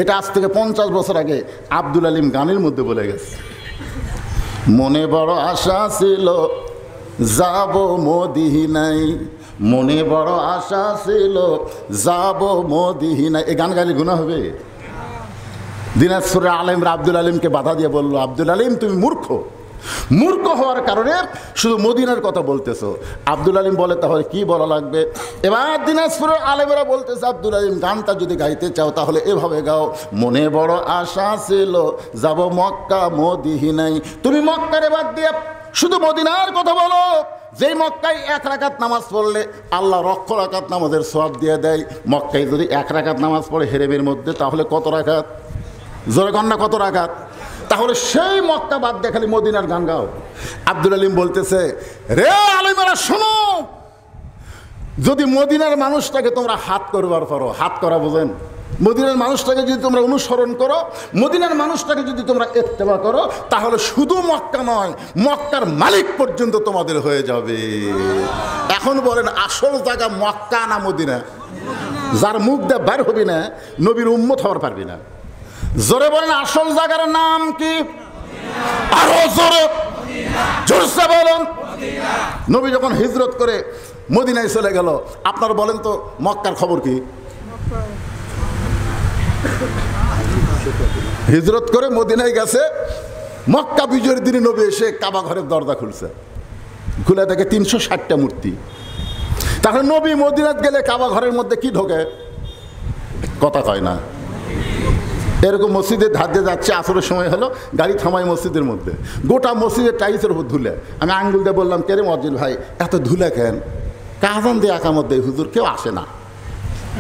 এটা আজ থেকে 50 বছর আগে আব্দুল আলিম গানের মধ্যে বলে গেছে। মনে বড় আশা ছিল যাব মদিনায়, মনে বড় আশা ছিল যাব মদিনায়। এই গান গাইলে গুনাহ হবে? দিনাজপুরের আলেমরা আব্দুল আলিমকে বাধা দিয়ে বলল, আব্দুল আলিম তুমি মূর্খ, মূর্খ হওয়ার কারণে শুধু মদিনার কথা বলতেছো। আব্দুল আলিম বলে তাহলে কি বলা লাগবে? এবার দিনাজপুরের আলেমেরা বলতেছে, আব্দুল আলিম গানটা যদি গাইতে চাও তাহলে এভাবে গাও, মনে বড় আশা ছিল যাব মক্কা মদিনায়। তুমি মক্কারে বাদ দিয়ে শুধু মদিনার কথা বলো। যেই মক্কায় 1 রাকাত নামাজ পড়লে আল্লাহ 1 রাকাত নামাজের সওয়াব দিয়ে দেয়। মক্কায় যদি 1 রাকাত নামাজ পড়ে হেরেমের মধ্যে, তাহলে কত রাকাত? জোরে কন্যা কত রাকাত? তাহলে সেই মক্কা বাদ দিয়ে খালি মদিনার গান গাও। আব্দুল আলিম বলতেছে, রে আলিমেরা শোনো, যদি মদিনার মানুষটাকে তোমরা হাত করবার পারো, হাত করা বোঝেন, মদিনার মানুষটাকে যদি তোমরা অনুসরণ করো, মদিনার মানুষটাকে যদি তোমরা ইত্তেবা করো, তাহলে শুধু মক্কা নয়, মক্কার মালিক পর্যন্ত তোমাদের হয়ে যাবে। এখন বলেন আসল জায়গা মক্কা না মদিনা? যার মুখ দিয়ে বের হবি না, নবীর উম্মত হওয়ার পারবি না। জোরে বলেন আসল জায়গার নাম কি? আরো জোরে জোরসে বলুন। নবী যখন হিজরত করে মদিনায় চলে গেল, আপনারা বলেন তো মক্কার খবর কি? হিজরত করে মদিনায় গেছে, মক্কা বিজয়ের দিনে নবী এসে কাবা ঘরের দরজা খুলছে, খুলে দেখে 360টা মূর্তি। তাহলে নবী মদিনাত গেলে কাবা ঘরের মধ্যে কি ঢোকে? কথা কয় না। এরকম মসজিদের ধার দিয়ে যাচ্ছে, আসরের সময় হলো, গাড়ি থামায় মসজিদের মধ্যে, গোটা মসজিদের টাইসের উপর ধুলে। আমি আঙ্গুল দিয়ে বললাম, কে রে মসজিদ ভাই এত ধুলে কেন? কাজান দিয়ে একামত দেয় হুজুর, কেউ আসে না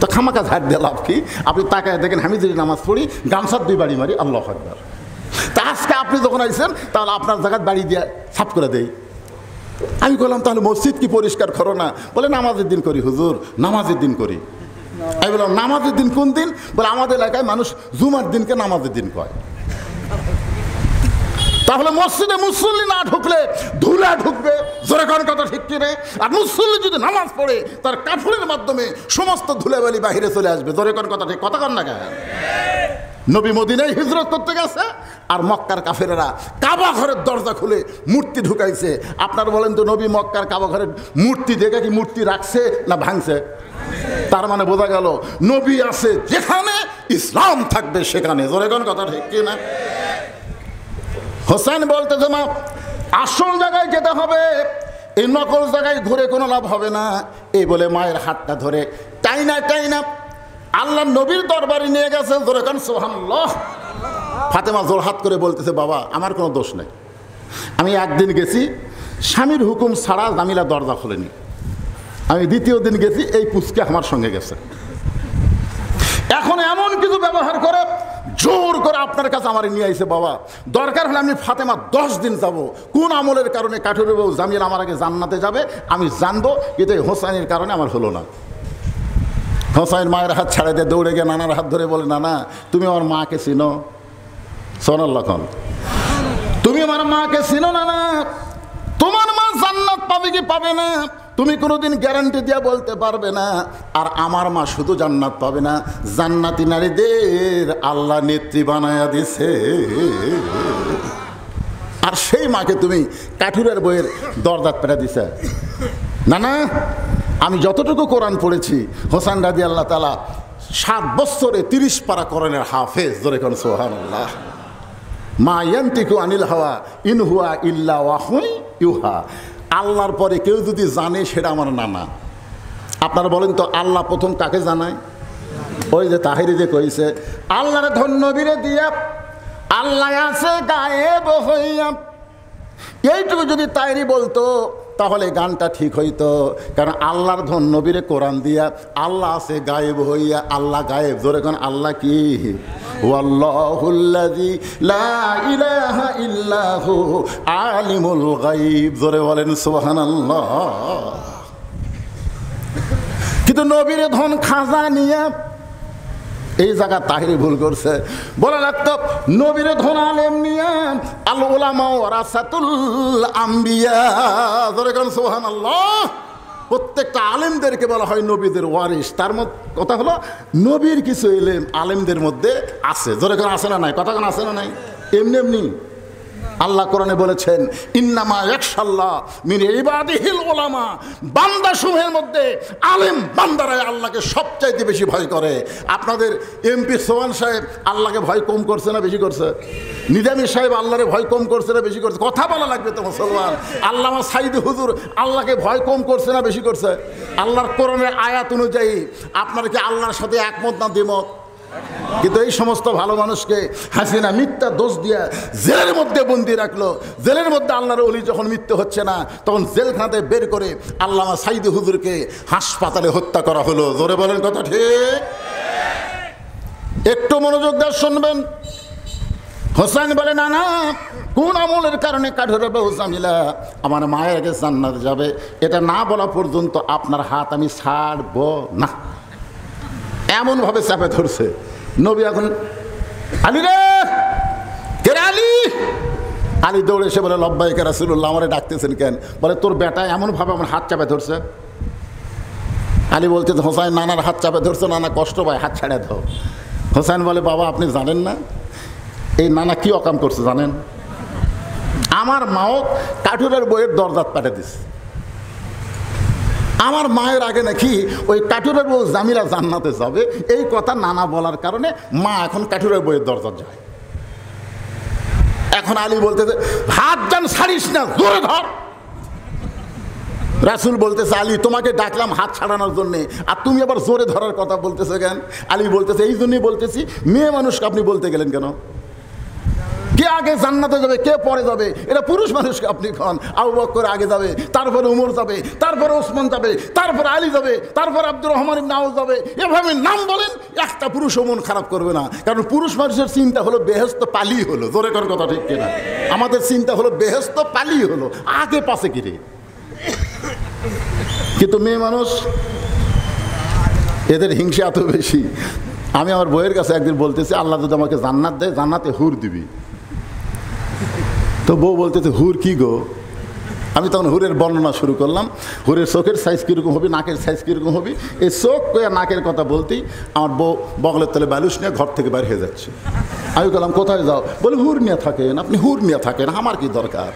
তো খামাকা ঝাড় দিয়ে লাভ কি? আপনি তাকায় দেখেন, আমি যদি নামাজ পড়ি গামছার 2 বাড়ি মারি, আল্লাহু আকবার। তা আজকে আপনি যখন আইছেন তাহলে আপনার জায়গায় বাড়ি দিয়ে সাফ করে দেই। আমি বললাম তাহলে মসজিদ কি পরিষ্কার করো না? বলে নামাজের দিন করি হুজুর, নামাজের দিন করি। আমি বললাম নামাজের দিন কোন দিন? বলে আমাদের এলাকায় মানুষ জুমার দিনকে নামাজের দিন কয়। তা তাহলে মসজিদে মুসল্লি না ঢুকলে ধুলা ঢুকবে, জোরে কোন কথা ঠিক কিনে? আর মুসল্লি যদি নামাজ পড়ে তার কাপড়ের মাধ্যমে সমস্ত ধুলাবালি বাহিরে চলে আসবে, জোরে কোন কথা ঠিক? কথা কন না কেন? নবী মদিনায় হিজরত করতে গেছে আর মক্কার কাফেরেরা কাবা ঘরের দরজা খুলে মূর্তি ঢুকাইছে। আপনার বলেন তো নবী মক্কার কাবা ঘরের মূর্তি দেখে কি মূর্তি রাখছে না ভাঙছে? তার মানে বোঝা গেল নবী আছে যেখানে ইসলাম থাকবে সেখানে, জোরে কোন কথা ঠিক কি না? হোসেন বলতেছে মা আসল জায়গায় যেতে হবে, এই নকল জায়গায় ঘুরে কোনো লাভ হবে না। এই বলে মায়ের হাতটা ধরে টাইনা আল্লাহ নবীর দরবারে নিয়ে গেছে, জোরে কোন সুবহানাল্লাহ। ফাতেমা জোরহাত করে বলতেছে বাবা আমার কোনো দোষ নেই, আমি একদিন গেছি স্বামীর হুকুম ছাড়া জামিলা দরজা খোলেনি, আমি দ্বিতীয় দিন গেছি এই পুচকে আমার সঙ্গে গেছে, এখন এমন কিছু ব্যবহার করে জোর করে আপনার কাছে আমার নিয়ে আইছে বাবা, দরকার হলে আমি ফাতেমা 10 দিন যাব, কোন আমলের কারণে কাঠুরে বউ জামিল আমার আগে জান্নাতে যাবে আমি জানবো, কিন্তু এই হোসাইনের কারণে আমার হলো না। হোসাইন মায়ের হাত ছাড়ে দিয়ে দৌড়ে গিয়ে নানার হাত ধরে বলে নানা তুমি আমার মাকে চিনো? সোনাল্লাহ খান তুমি আমার মাকে চিনো নানা? তোমার মা জান্নাত পাবে কি পাবে না তুমি কোনোদিন গ্যারান্টি দিয়ে বলতে পারবে না, আর আমার মা শুধু জান্নাত পাবে না, জান্নাতি নারীদের আল্লাহ নেত্রী বানায়া দিছে, আর সেই মাকে তুমি কাঠুরের বইয়ের দরজাত পেটা দিছে। না না আমি যতটুকু কোরআন পড়েছি হোসেন রাদিয়াল্লাহু তাআলা 7 বছরে 30 পারা কোরআনের হাফেজ, ধরে কোন সুবহানাল্লাহ। মা ইয়ান্তিকু আনিল হাওয়া ইন হুয়া ইল্লা ওয়াহুই ইউহা, আল্লাহর পরে কেউ যদি জানে সেটা আমার নানা। আপনারা বলেন তো আল্লাহ প্রথম কাকে জানায়? ওই যে তাহিরি যে কইছে আল্লাহর ধন্য বীরে দিয়া আল্লাহ আছে গায়েব হইয়া, এইটুকু যদি তাহিরি বলতো তাহলে গানটা ঠিক হইতো, কারণ আল্লাহর ধন নবীরে কোরআন দিয়া আল্লাহ আছে গায়েব হইয়া, আল্লাহ গায়েব, ধরে কোন আল্লাহ কি? ওয়াল্লাহুল্লাযী লা ইলাহা ইল্লাহু আলিমুল গায়ব, জোরে বলেন সুবহানাল্লাহ। কিন্তু নবীরে ধন খাজা নিয়া এই জায়গা তাহিরি ভুল করছে, বলা লাগতো নবীরে ধন আলেম নিয়া আল উলামা ওয়ারাসাতুল আম্বিয়া, জোরে কোন সুবহানাল্লাহ। প্রত্যেকটা আলেমদেরকে বলা হয় নবীদের ওয়ারিস, তার মধ্যে কথা হলো নবীর কিছু এলেম আলেমদের মধ্যে আছে, জোরে কোন আছে না নাই? কথা কোন আছে না নাই? এমনি এমনি আল্লাহ কোরআনে বলেছেন ইন্নামা ইয়াখশাল্লাহ মিন ইবাদিহিল উলামা, বান্দা সমূহের মধ্যে আলেম বান্দারাই আল্লাহকে সবচাইতে বেশি ভয় করে। আপনাদের এমপি সোহান সাহেব আল্লাহকে ভয় কম করছে না বেশি করছে? নিজামী সাহেব আল্লাহরে ভয় কম করছে না বেশি করছে? কথা বলা লাগবে তো মুসলমান। আল্লামা সাইদি হুজুর আল্লাহকে ভয় কম করছে না বেশি করছে? আল্লাহর কোরআনের আয়াত অনুযায়ী আপনারা কি আল্লাহর সাথে একমত না দ্বিমত? কিন্তু এই সমস্ত ভালো মানুষকে হাসিনা মিথ্যা দোষ দিয়া জেলের মধ্যে বন্দি রাখলো, জেলের মধ্যে আল্লাহর ওলি যখন মৃত্যু হচ্ছে না তখন জেলখানাতে বের করে আল্লামা সাইদি হুজুরকে হাসপাতালে হত্যা করা হলো, জোরে বলেন কথা ঠিক? একটু মনোযোগ দিয়ে শুনবেন। হোসেন বলে না না কোন আমলের কারণে কাঠুরে বউ জামিলা আমার মায়ের আগে জান্নাতে যাবে, এটা না বলা পর্যন্ত আপনার হাত আমি ছাড়ব না, এমনভাবে চাপে ধরছে। নবী এখন আলী রে কে আলী, আলী দৌড়ে এসে বলে লব্বাইক রাসূলুল্লাহ, আমারে ডাকতেছেন কেন? বলে তোর বেটা এমনভাবে আমার হাত চাপে ধরছে। আলী বলছে হোসাইন নানার হাত চাপে ধরছে, নানা কষ্ট পায়, হাত ছেড়ে দাও। হোসাইন বলে বাবা আপনি জানেন না এই নানা কি অকাম করছে জানেন? আমার মাও কাঠুরের বইয়ের দরজাত পাঠিয়ে দিচ্ছে, আমার মায়ের আগে নাকি ওই কাঠুরের বউ জামিলা জান্নাতে যাবে, এই কথা নানা বলার কারণে মা এখন কাঠুরের বইয়ের দরজা যায়। এখন আলী বলতেছে হাত যান ছাড়িস না, জোরে ধর। রাসূল বলতেছে আলী তোমাকে ডাকলাম হাত ছাড়ানোর জন্যে, আর তুমি আবার জোরে ধরার কথা বলতেছো কেন? আলী বলতেছে এই জন্যই বলতেছি, মেয়ে মানুষকে আপনি বলতে গেলেন কেন? কে আগে জান্নাতে যাবে কে পরে যাবে এটা পুরুষ মানুষকে আপনি খান। আবু বকর আগে যাবে, তারপরে উমর যাবে, তারপরে ওসমান যাবে, তারপরে আলী যাবে, তারপরে আব্দুর রহমান ইবনে আউফ যাবে, এভাবে নাম বলেন, একটা পুরুষও মন খারাপ করবে না, কারণ পুরুষ মানুষের চিন্তা হলো বেহেশত পালি হলো, জোরে কর কথা ঠিক কিনা? আমাদের চিন্তা হলো বেহেশত পালি হলো, আগে পাশে কিরে। কিন্তু মেয়ে মানুষ এদের হিংসা এত বেশি। আমি আমার বইয়ের কাছে একদিন বলতেছি আল্লাহ যদি আমাকে জান্নাত দেয় জান্নাতে হুর দিবি। তো বউ বলতেছে হুর কি গো? আমি তখন হুরের বর্ণনা শুরু করলাম, হুরের চোখের সাইজ কীরকম হবে, নাকের সাইজ কীরকম হবে। এই চোখ কয়া নাকের কথা বলতেই আমার বউ বগলের তলে বালুস নিয়ে ঘর থেকে বাইরে হয়ে যাচ্ছে। আমি বললাম কোথায় যাও? বলে হুর নিয়ে থাকেন, আপনি হুর নিয়ে থাকেন, আমার কি দরকার।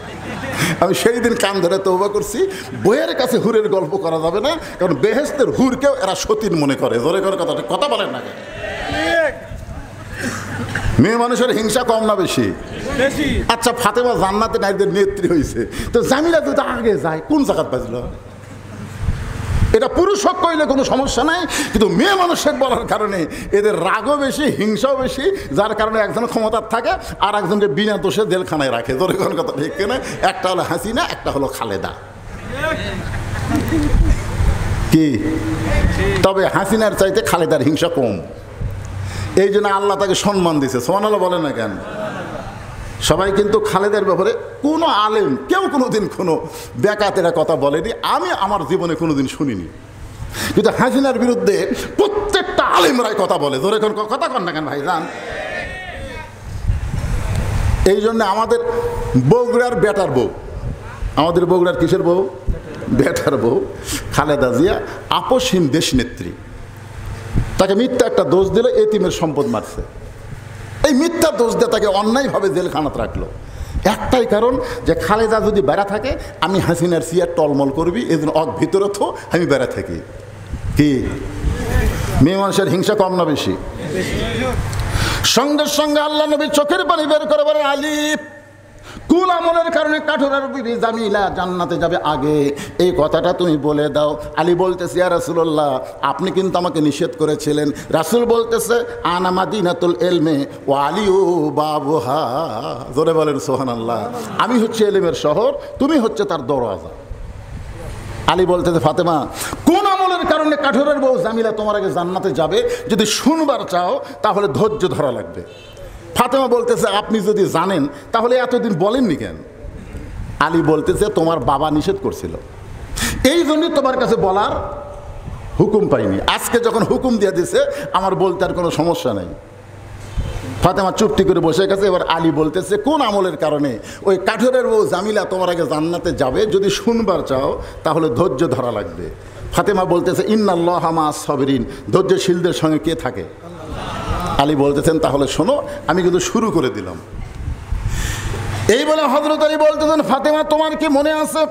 আমি সেই দিন কান ধরে তওবা করছি, বইয়ের কাছে হুরের গল্প করা যাবে না, কারণ বেহেশতের হুরকেও এরা সতীন মনে করে। জোরে করে কথা বলেন না। মেয়ে মানুষের হিংসা কম না বেশি? আচ্ছা, ফাতেমা জান্নাতে নারীদের নেত্রী হয়েছে, তো জামিলা যদি আগে যায় কোন জায়গায় বাজলো? এটা পুরুষ হোক কইলে কোনো সমস্যা নাই, কিন্তু মেয়ে মানুষের বলার কারণে এদের রাগও বেশি, হিংসাও বেশি, যার কারণে একজন ক্ষমতার থাকে আর একজনকে বিনা দোষে জেলখানায় রাখে। ধরে কোন কথা ঠিক কিনা? একটা হলো হাসিনা, একটা হলো খালেদা। কি? তবে হাসিনার চাইতে খালেদার হিংসা কম, এই জন্য আল্লাহ তাকে সম্মান দিয়েছে। সুবহানাল্লাহ বলে না কেন? সবাই কিন্তু খালেদার ব্যাপারে কোনো আলেম কেউ কোনোদিন কোনো বেকাতেরা কথা বলেনি, আমি আমার জীবনে কোনোদিন শুনিনি। কিন্তু হাসিনার বিরুদ্ধে প্রত্যেকটা আলেমরাই কথা বলে। ধরে কথা কন না কেন ভাইজান? এই জন্য আমাদের বগুড়ার বেটার বউ, আমাদের বগুড়ার কিসের বউ? বেটার বউ খালেদা জিয়া আপসহীন দেশনেত্রী। তাকে মিথ্যা একটা দোষ দিল, এতিমের সম্পদ মারছে। এই মিথ্যা দোষ দিয়ে তাকে অন্যায়ভাবে জেলখানাতে রাখলো। একটাই কারণ যে খালেদা যদি বেড়া থাকে আমি হাসিনার সিয়ার টলমল করবি, এই জন্য ভিতরে তো আমি বেড়া থাকি। কি? মেয়ে মানুষের হিংসা কম না বেশি? সঙ্গে সঙ্গে আল্লাহ নবী চোখের পানি বের করে বলে, আলী কুল আমলের কারণে কাঠুরার বিবি জামিলা জান্নাতে যাবে আগে, এই কথাটা তুমি বলে দাও। আলী বলতেছে, ইয়া রাসূলুল্লাহ, আপনি কিন্তু আমাকে নিষেধ করেছিলেন। রাসূল বলতেছে, আনা মাদিনাতুল ইলমে ওয়া আলিউ বাবুহা। জোরে বলেন সুবহানাল্লাহ। আমি হচ্ছে ইলমের শহর, তুমি হচ্ছে তার দরওয়াজা। আলী বলতেছে, ফাতেমা কোন আমলের কারণে কাঠুরের বউ জামিলা তোমার আগে জান্নাতে যাবে যদি শুনবার চাও তাহলে ধৈর্য ধরা লাগবে। ফাতেমা বলতেছে, আপনি যদি জানেন তাহলে এতদিন বলেননি কেন? আলী বলতেছে, তোমার বাবা নিষেধ করছিল, এই জন্যই তোমার কাছে বলার হুকুম পাইনি। আজকে যখন হুকুম দিয়ে দিছে আমার বলতে আর কোনো সমস্যা নাই। ফাতেমা চুপটি করে বসে গেছে। এবার আলী বলতেছে, কোন আমলের কারণে ওই কাঠুরের বউ জামিলা তোমার আগে জান্নাতে যাবে যদি শুনবার চাও তাহলে ধৈর্য ধরা লাগবে। ফাতেমা বলতেছে, ইন্নাল্লাহা মা'আস সাবিরিন, ধৈর্যশীলদের সঙ্গে কে থাকে? আলী বলতেছেন, তাহলে শোনো, আমি কিন্তু শুরু করে দিলাম। এই বলে হযরত আলী বলতেছেন, ফাতেমা তোমার কি মনে আছে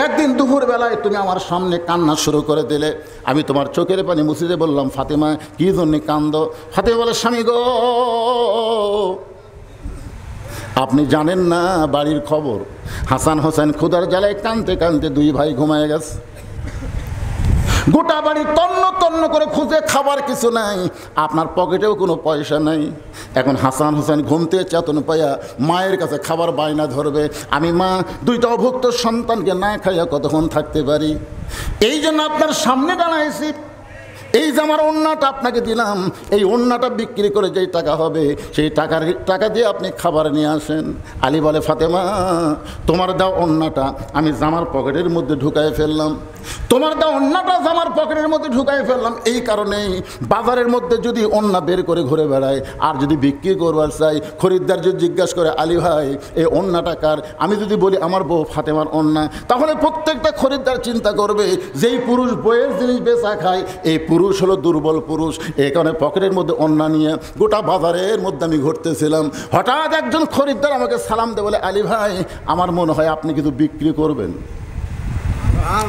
একদিন দুপুর বেলায় তুমি আমার সামনে কান্না শুরু করে দিলে, আমি তোমার চোখের পানি মুছিতে বললাম, ফাতেমা কি জন্য কান্দো? ফাতেমা বলে, স্বামী গো, আপনি জানেন না বাড়ির খবর, হাসান হোসেন ক্ষুধার জ্বালায় কাঁদতে কাঁদতে দুই ভাই ঘুমায় গেছে। গোটা বাড়ি তন্ন তন্ন করে খুঁজে খাবার কিছু নাই, আপনার পকেটেও কোনো পয়সা নাই। এখন হাসান হোসেন ঘুম থেকে চেতন পাইয়া মায়ের কাছে খাবার বায়না ধরবে। আমি মা দুইটা অভুক্ত সন্তানকে না খাইয়া কতক্ষণ থাকতে পারি? এই জন্য আপনার সামনে দাঁড়াইছি। এই যে আমার ওন্নাটা আপনাকে দিলাম, এই ওন্নাটা বিক্রি করে যেই টাকা হবে সেই টাকা দিয়ে আপনি খাবার নিয়ে আসেন। আলী বলে, ফাতেমা তোমার দাও ওন্নাটা আমি জামার পকেটের মধ্যে ঢুকায় ফেললাম, তোমার দাও ওন্নাটা জামার পকেটের মধ্যে ঢুকায় ফেললাম। এই কারণেই বাজারের মধ্যে যদি ওন্না বের করে ঘুরে বেড়ায় আর যদি বিক্রি করবার চাই, খরিদ্দার যদি জিজ্ঞাসা করে, আলী ভাই এই ওন্নাটা কার? আমি যদি বলি আমার বউ ফাতেমার ওন্না, তাহলে প্রত্যেকটা খরিদ্দার চিন্তা করবে যেই পুরুষ বইয়ের জিনিস বেচা খায় এই পুরুষ হলো দুর্বল পুরুষ। এই কারণে পকেটের মধ্যে ওন্না নিয়ে গোটা বাজারের মধ্যে আমি ঘুরতেছিলাম। হঠাৎ একজন খরিদ্দার আমাকে সালাম দেয়, বলে, আলী ভাই আমার মনে হয় আপনি কিন্তু বিক্রি করবেন।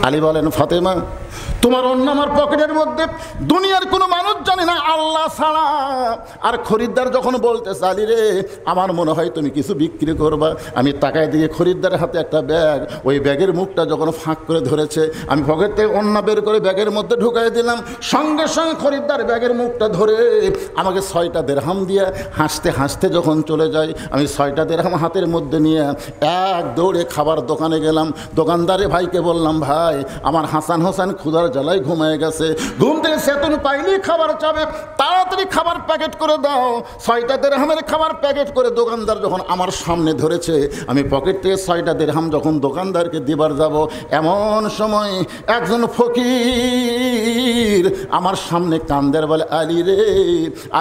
আলী বলেন, ফাতেমা তোমার অন্য আমার পকেটের মধ্যে দুনিয়ার কোনো মানুষ জানে না আল্লাহ ছাড়া। আর খরিদ্দার যখন বলতেছে, আলী রে আমার মনে হয় তুমি কিছু বিক্রি করবা, আমি তাকায় দিয়ে খরিদ্দারের হাতে একটা ব্যাগ, ওই ব্যাগের মুখটা যখন ফাঁক করে ধরেছে আমি পকেট থেকে অন্য বের করে ব্যাগের মধ্যে ঢুকাই দিলাম। সঙ্গে সঙ্গে খরিদ্দার ব্যাগের মুখটা ধরে আমাকে 6টা দিরহাম দিয়ে হাসতে হাসতে যখন চলে যায়, আমি 6টা দিরহাম হাতের মধ্যে নিয়ে এক দৌড়ে খাবার দোকানে গেলাম। দোকানদারে ভাইকে বললাম, ভাই আমার হাসান হোসেন ক্ষুধার জ্বালায় ঘুমায় গেছে, ঘুম থেকে চেতন পাইলেই খাবার চাবে। হবে, তাড়াতাড়ি খাবার প্যাকেট করে দাও। 6টা দিরহামের খাবার প্যাকেট করে দোকানদার যখন আমার সামনে ধরেছে, আমি পকেট থেকে 6টা দিরহাম যখন দোকানদারকে দিবার যাব, এমন সময় একজন ফকির আমার সামনে কান্দের বলে, আলী রে,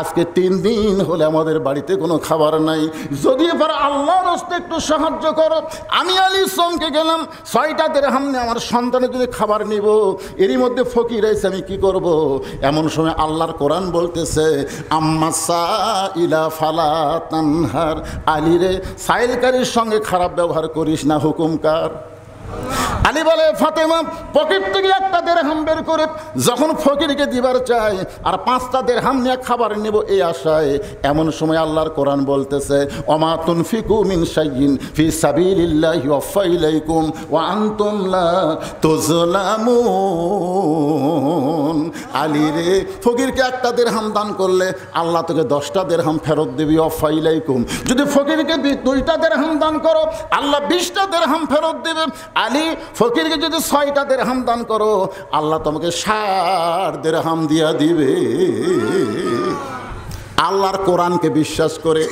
আজকে 3 দিন হলে আমাদের বাড়িতে কোনো খাবার নাই, যদি এবার আল্লাহর রাস্তায় একটু সাহায্য করো। আমি আলী চমকে গেলাম, 6টা দিরহাম নিয়ে আমার সন্তানের যদি খাবার নিব, এরই মধ্যে ফকির এসে আমি কি করব? এমন সময় আল্লাহর কোরআন বলতেছে, আম্মা সাইলা ফালা তানহার, আলী রে, সাইলকারীর সঙ্গে খারাপ ব্যবহার করিস না, হুকুম কার? আলী বলে, ফাতেমা পকেট থেকে 1টা দিরহাম বের করে যখন ফকিরকে দিবার চাই, আর 5টা দিরহাম নিয়ে খাবার নেব এই আশায়, এমন সময় আল্লাহর কোরআন বলতেছে, ওমা তুনফিকু মিন শাইইন ফি সাবিলিল্লাহি ওয়াফা ইলাইকুম ওয়া আনতুম লা তুজলামুন। আলী রে, ফকিরকে 1টা দিরহাম দান করলে আল্লাহ তোকে 10টা দিরহাম ফেরত দিবি, ওয়াফা ইলাইকুম। যদি ফকিরকে 2টা দিরহাম দান করো, আল্লাহ 20টা দিরহাম ফেরত দিবে। আলী, ফকিরকে যদি 6টা দিরহাম দান করো, আল্লাহ তোমাকে 60 দিরহাম দিয়া দিবে। আল্লাহর কোরআনকে বিশ্বাস করে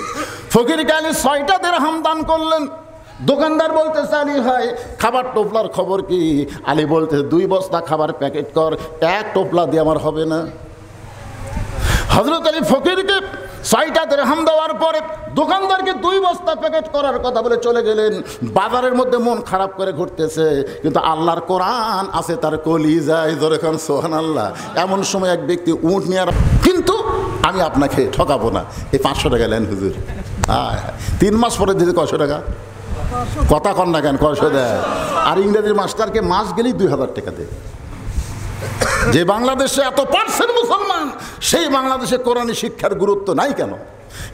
ফকিরকে আলী 6টা দিরহাম দান করলেন। দোকানদার বলতেছে, আলী ভাই খাবার টোপলার খবর কি? আলী বলতেছে, 2 বস্তা খাবার প্যাকেট কর, 1 টোপলা দিয়ে আমার হবে না। হযরত আলী ফকিরকে 6টা দিরহাম দেওয়ার পরে দোকানদারকে 2 বস্তা প্যাকেট করার কথা বলে চলে গেলেন। বাজারের মধ্যে মন খারাপ করে ঘুরতেছে, কিন্তু আল্লাহর কোরআন আছে তার কলিজায়, ধরে খান সুবহানাল্লাহ। এমন সময় এক ব্যক্তি উট নিয়ে, কিন্তু আমি আপনাকে ঠকাবো না, এই 500 টাকা নেন হুজুর। 3 মাস পরে দিতে 100 টাকা, কথা কন না কেন, 100 দেয়। আর ইংরেজির মাস্টারকে মাস গেলেই 2000 টাকা দেয়। যে বাংলাদেশে এত % মুসলমান, সেই বাংলাদেশে কোরআনী শিক্ষার গুরুত্ব নাই কেন?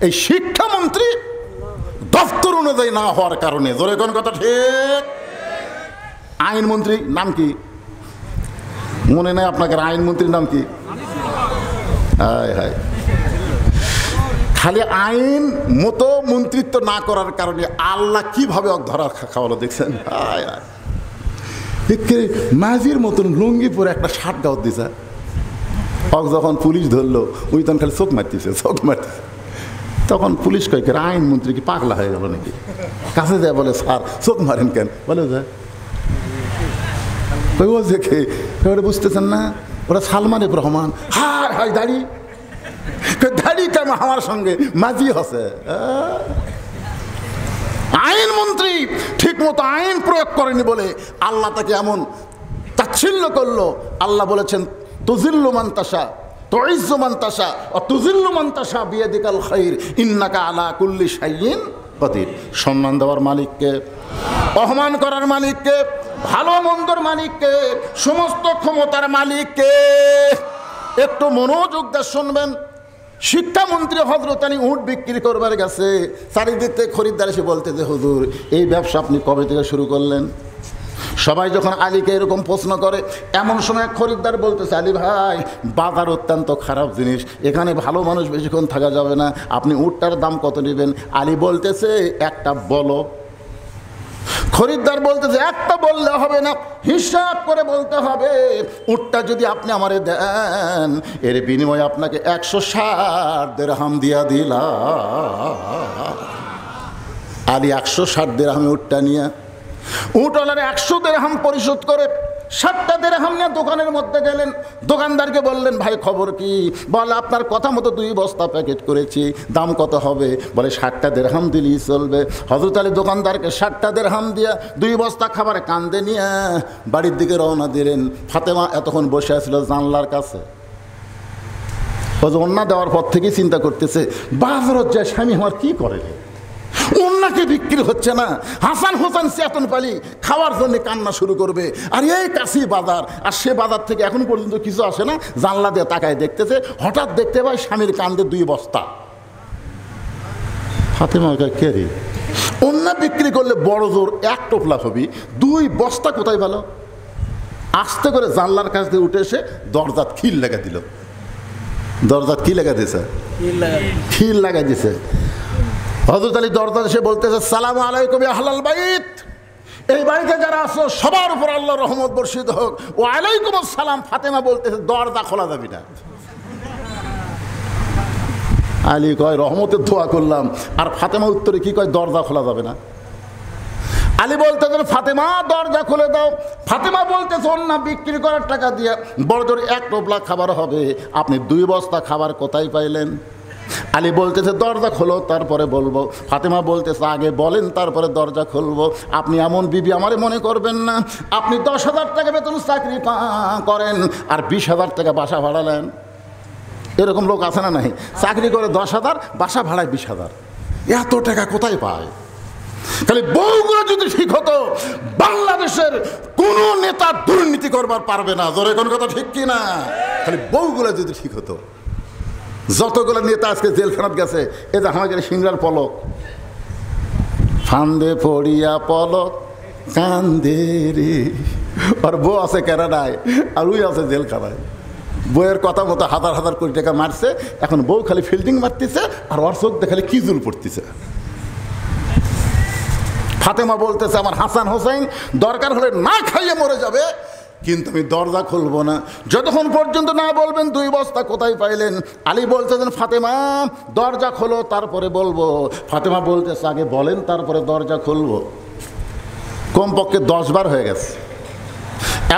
এই শিক্ষামন্ত্রী দফতর অনুযায়ী না হওয়ার কারণে। জোরে কোন কথা ঠিক? আইনমন্ত্রী নাম কি মনে নেই আপনাকে? আইনমন্ত্রীর নাম কি? হায় হায়, খালি আইন মতো মন্ত্রিত্ব না করার কারণে আল্লাহ কিভাবে ধরা খাওয়ালো দেখছেন? হায় হায়, মাঝির মতন লুঙ্গি পরে একটা শার্ট গাউত দিছে। যখন পুলিশ ধরলো, ওই তখন খালি চোখ মারতেছে। তখন পুলিশ কয়, আইনমন্ত্রী কি পাগলা হয়ে গেল নাকি? কাছে যায় বলে, স্যার চোখ মারেন কেন? বলে যায় ও দেখে, বুঝতেছেন না, ওরা সালমান এফ রহমান। হায় হায়, দাড়ি দাড়ি কেন আমার সঙ্গে মাঝি হসে? আইনমন্ত্রী ঠিক মতো আইন প্রয়োগ করেনি বলে আল্লাহ তাকে এমন তাচ্ছিল্য করলো। আল্লাহ বলেছেন, তুজিল্লু মান তাশা তুইজ্জু মান তাশা ওয়া তুজিল্লু মান তাশা বিয়াদিকাল খাইর ইন্নাকা আলা কুল্লি শাইইন কাদির। সম্মান দেওয়ার মালিককে, অপমান করার মালিককে, ভালো মন্দর মালিককে, সমস্ত ক্ষমতার মালিককে। একটু মনোযোগ দিয়ে শুনবেন। শিক্ষামন্ত্রী হযরত আলী উট বিক্রি করবার গেছে, চারিদিক থেকে খরিদ্দার এসে বলতে যে, হুজুর এই ব্যবসা আপনি কবে থেকে শুরু করলেন? সবাই যখন আলীকে এরকম প্রশ্ন করে, এমন সময় খরিদ্দার বলতেছে, আলী ভাই বাজার অত্যন্ত খারাপ জিনিস, এখানে ভালো মানুষ বেশিক্ষণ থাকা যাবে না, আপনি উটটার দাম কত নেবেন? আলী বলতেছে, একটা বলো। খরিদ্দার বলতেছে, একটা বললে হবে না, হিসাব করে বলতে হবে। উটটা যদি আপনি আমারে দেন, এর বিনিময়ে আপনাকে 160 দিরহাম দিয়া দিলাম। আলী 160 দিরহামে উটটা নিয়ে উটওয়ালার 100 দিরহাম পরিশোধ করে 60টা দিরহাম নিয়ে দোকানের মধ্যে গেলেন। দোকানদারকে বললেন, ভাই খবর কি? বলে, আপনার কথা মতো 2 বস্তা প্যাকেট করেছি, দাম কত হবে? বলে 60টা দিরহাম দিলেই চলবে। হযরত আলী দোকানদারকে 60টা দিরহাম দিয়া 2 বস্তা খাবার কান্দে নিয়ে বাড়ির দিকে রওনা দিলেন। ফাতেমা এতক্ষণ বসে আছিল জানলার কাছে। ওন্না দেওয়ার পর থেকেই চিন্তা করতেছে, বাজারত যায় স্বামী আমার কি করে, ওন্নাকে বিক্রি হচ্ছে না। হাসান হোসেন চেতন পালি খাওয়ার জন্য কান্না শুরু করবে, আর এই কাছে বাজার, আর সে বাজার থেকে এখন পর্যন্ত কিছু আসে না। জানলা দিয়ে তাকায় দেখতেছে, হঠাৎ দেখতে পায় স্বামীর কান্দে 2 বস্তা। ফাতেমা কে রে, ওন্না বিক্রি করলে বড় জোর 1 টোপলা হবি, 2 বস্তা কোথায় পেল? আস্তে করে জানলার কাছ দিয়ে উঠে এসে দরজাত খিল লাগা দিল। দরজাত কি লাগা দিয়েছে? খিল লাগা দিয়েছে। হযরত আলী দরজা এসে বলতেছে, সালামু আলাইকুম ইয়া আহলাল বাইত, এই বাড়িতে যারা আছো সবার উপর আল্লাহর রহমত বর্ষিত হোক। ওয়া আলাইকুম আসসালাম। ফাতেমা বলতেছে, দরজা খোলা যাবে না। আলী কয় রহমতের দোয়া করলাম। আর ফাতেমা উত্তরে কি কয়, দরজা খোলা যাবে না। আলী বলতেছেন ফাতেমা দরজা খুলে দাও। ফাতেমা বলতেছে অন্যা বিক্রি করার টাকা দিয়ে বড় জোর 1 টোপলা খাবার হবে, আপনি 2 বস্তা খাবার কোথায় পাইলেন? আলী বলতেছে দরজা খোলো তারপরে বলবো। ফাতেমা বলতেছে আগে বলেন তারপরে দরজা খুলবো। আপনি এমন বিবি আমারে মনে করবেন না। আপনি 10,000 টাকা বেতন চাকরি করেন আর 20,000 টাকা বাসা ভাড়া নেন। এরকম লোক আছে না নাই? চাকরি করে 10,000, বাসা ভাড়ায় 20,000। এত টাকা কোথায় পায়? খালি বউগুলো যদি ঠিক হতো, বাংলাদেশের কোন নেতা দুর্নীতি করবার পারবে না। জোরে কোন কথা ঠিক কি না? খালি বউগুলো যদি ঠিক হতো। যতগুলো নেতা আজকে জেলখানাত গেছে, এ যে আমাদের সিংড়ার পলক, ফান্দে পড়িয়া পলক কান্দে রে। আর বউ আছে ক্যানাডায় আর ওই আছে জেলখানায়। বইয়ের কথা মতো হাজার হাজার কোটি টাকা মারছে, এখন বউ খালি ফিল্ডিং মারতেছে আর ওর চোখ দেখালে কি জুল পড়তেছে। ফাতেমা বলতেছে আমার হাসান হোসেন দরকার হলে না খাইয়ে মরে যাবে, কিন্তু আমি দরজা খুলবো না যতক্ষণ পর্যন্ত না বলবেন 2 বস্তা কোথায় পাইলেন। আলী বলতেছেন ফাতেমা দরজা খোলো তারপরে বলবো। ফাতেমা বলতেছে আগে বলেন তারপরে দরজা খুলবো। কমপক্ষে 10 বার হয়ে গেছে।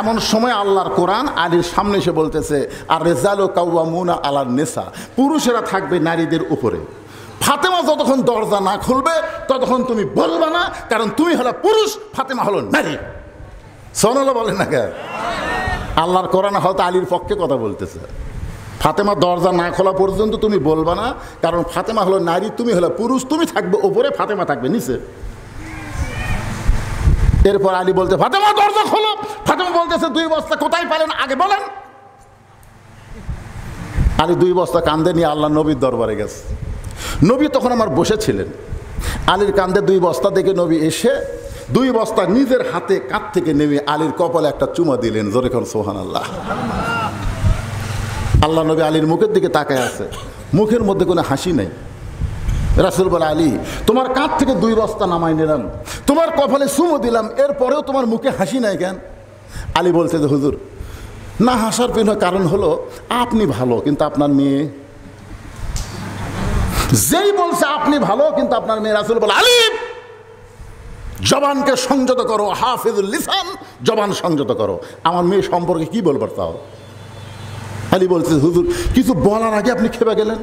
এমন সময় আল্লাহর কোরআন আলীর সামনে এসে বলতেছে আর রেজালু কাওয়ামুনা আলান নিসা, পুরুষেরা থাকবে নারীদের উপরে। ফাতেমা যতক্ষণ দরজা না খুলবে ততক্ষণ তুমি বলবা না, কারণ তুমি হলো পুরুষ, ফাতেমা হলো নারী। সোনালা বলেন না কেন? আল্লাহর কোরআন হয়তো আলীর পক্ষে কথা বলতেছে। ফাতেমা দরজা না খোলা পর্যন্ত তুমি বলবা না, কারণ ফাতেমা হলো নারী, তুমি হলো পুরুষ। তুমি থাকবে উপরে, ফাতেমা থাকবে নিচে। এরপর আলী বলতে ফাতেমা দরজা খোলো। ফাতেমা বলতেছে 2 বস্তা কোথায় পেলেন আগে বলেন। আলী 2 বস্তা কান্দে নিয়ে আল্লাহ নবীর দরবারে গেছে। নবী তখন আমার বসেছিলেন। আলীর কান্দে 2 বস্তা দেখে নবী এসে 2 বস্তা নিজের হাতে কাঁধ থেকে নেমে আলীর কপালে একটা চুমা দিলেন। জোরে কোন সুবহানাল্লাহ। আল্লাহ নবী আলীর মুখের দিকে তাকায় আছে, মুখের মধ্যে কোনো হাসি নেই। রাসূল বলে আলী তোমার কাঁধ থেকে 2 বস্তা নামাই নিলাম, তোমার কপালে চুমো দিলাম, এরপরেও তোমার মুখে হাসি নাই কেন? আলী বলছে যে হুজুর না হাসার পেছনে কারণ হলো আপনি ভালো কিন্তু আপনার মেয়ে। যেই বলছে আপনি ভালো কিন্তু আপনার মেয়ে, রাসূল বলে আলী জবানকে সংযত করো, হাফিজুল লিসান, জবান সংযত করো। আমার মেয়ে সম্পর্কে কি বলবার তাও? আলী বলছে হুজুর কিছু বলার আগে আপনি খেপে গেলেন।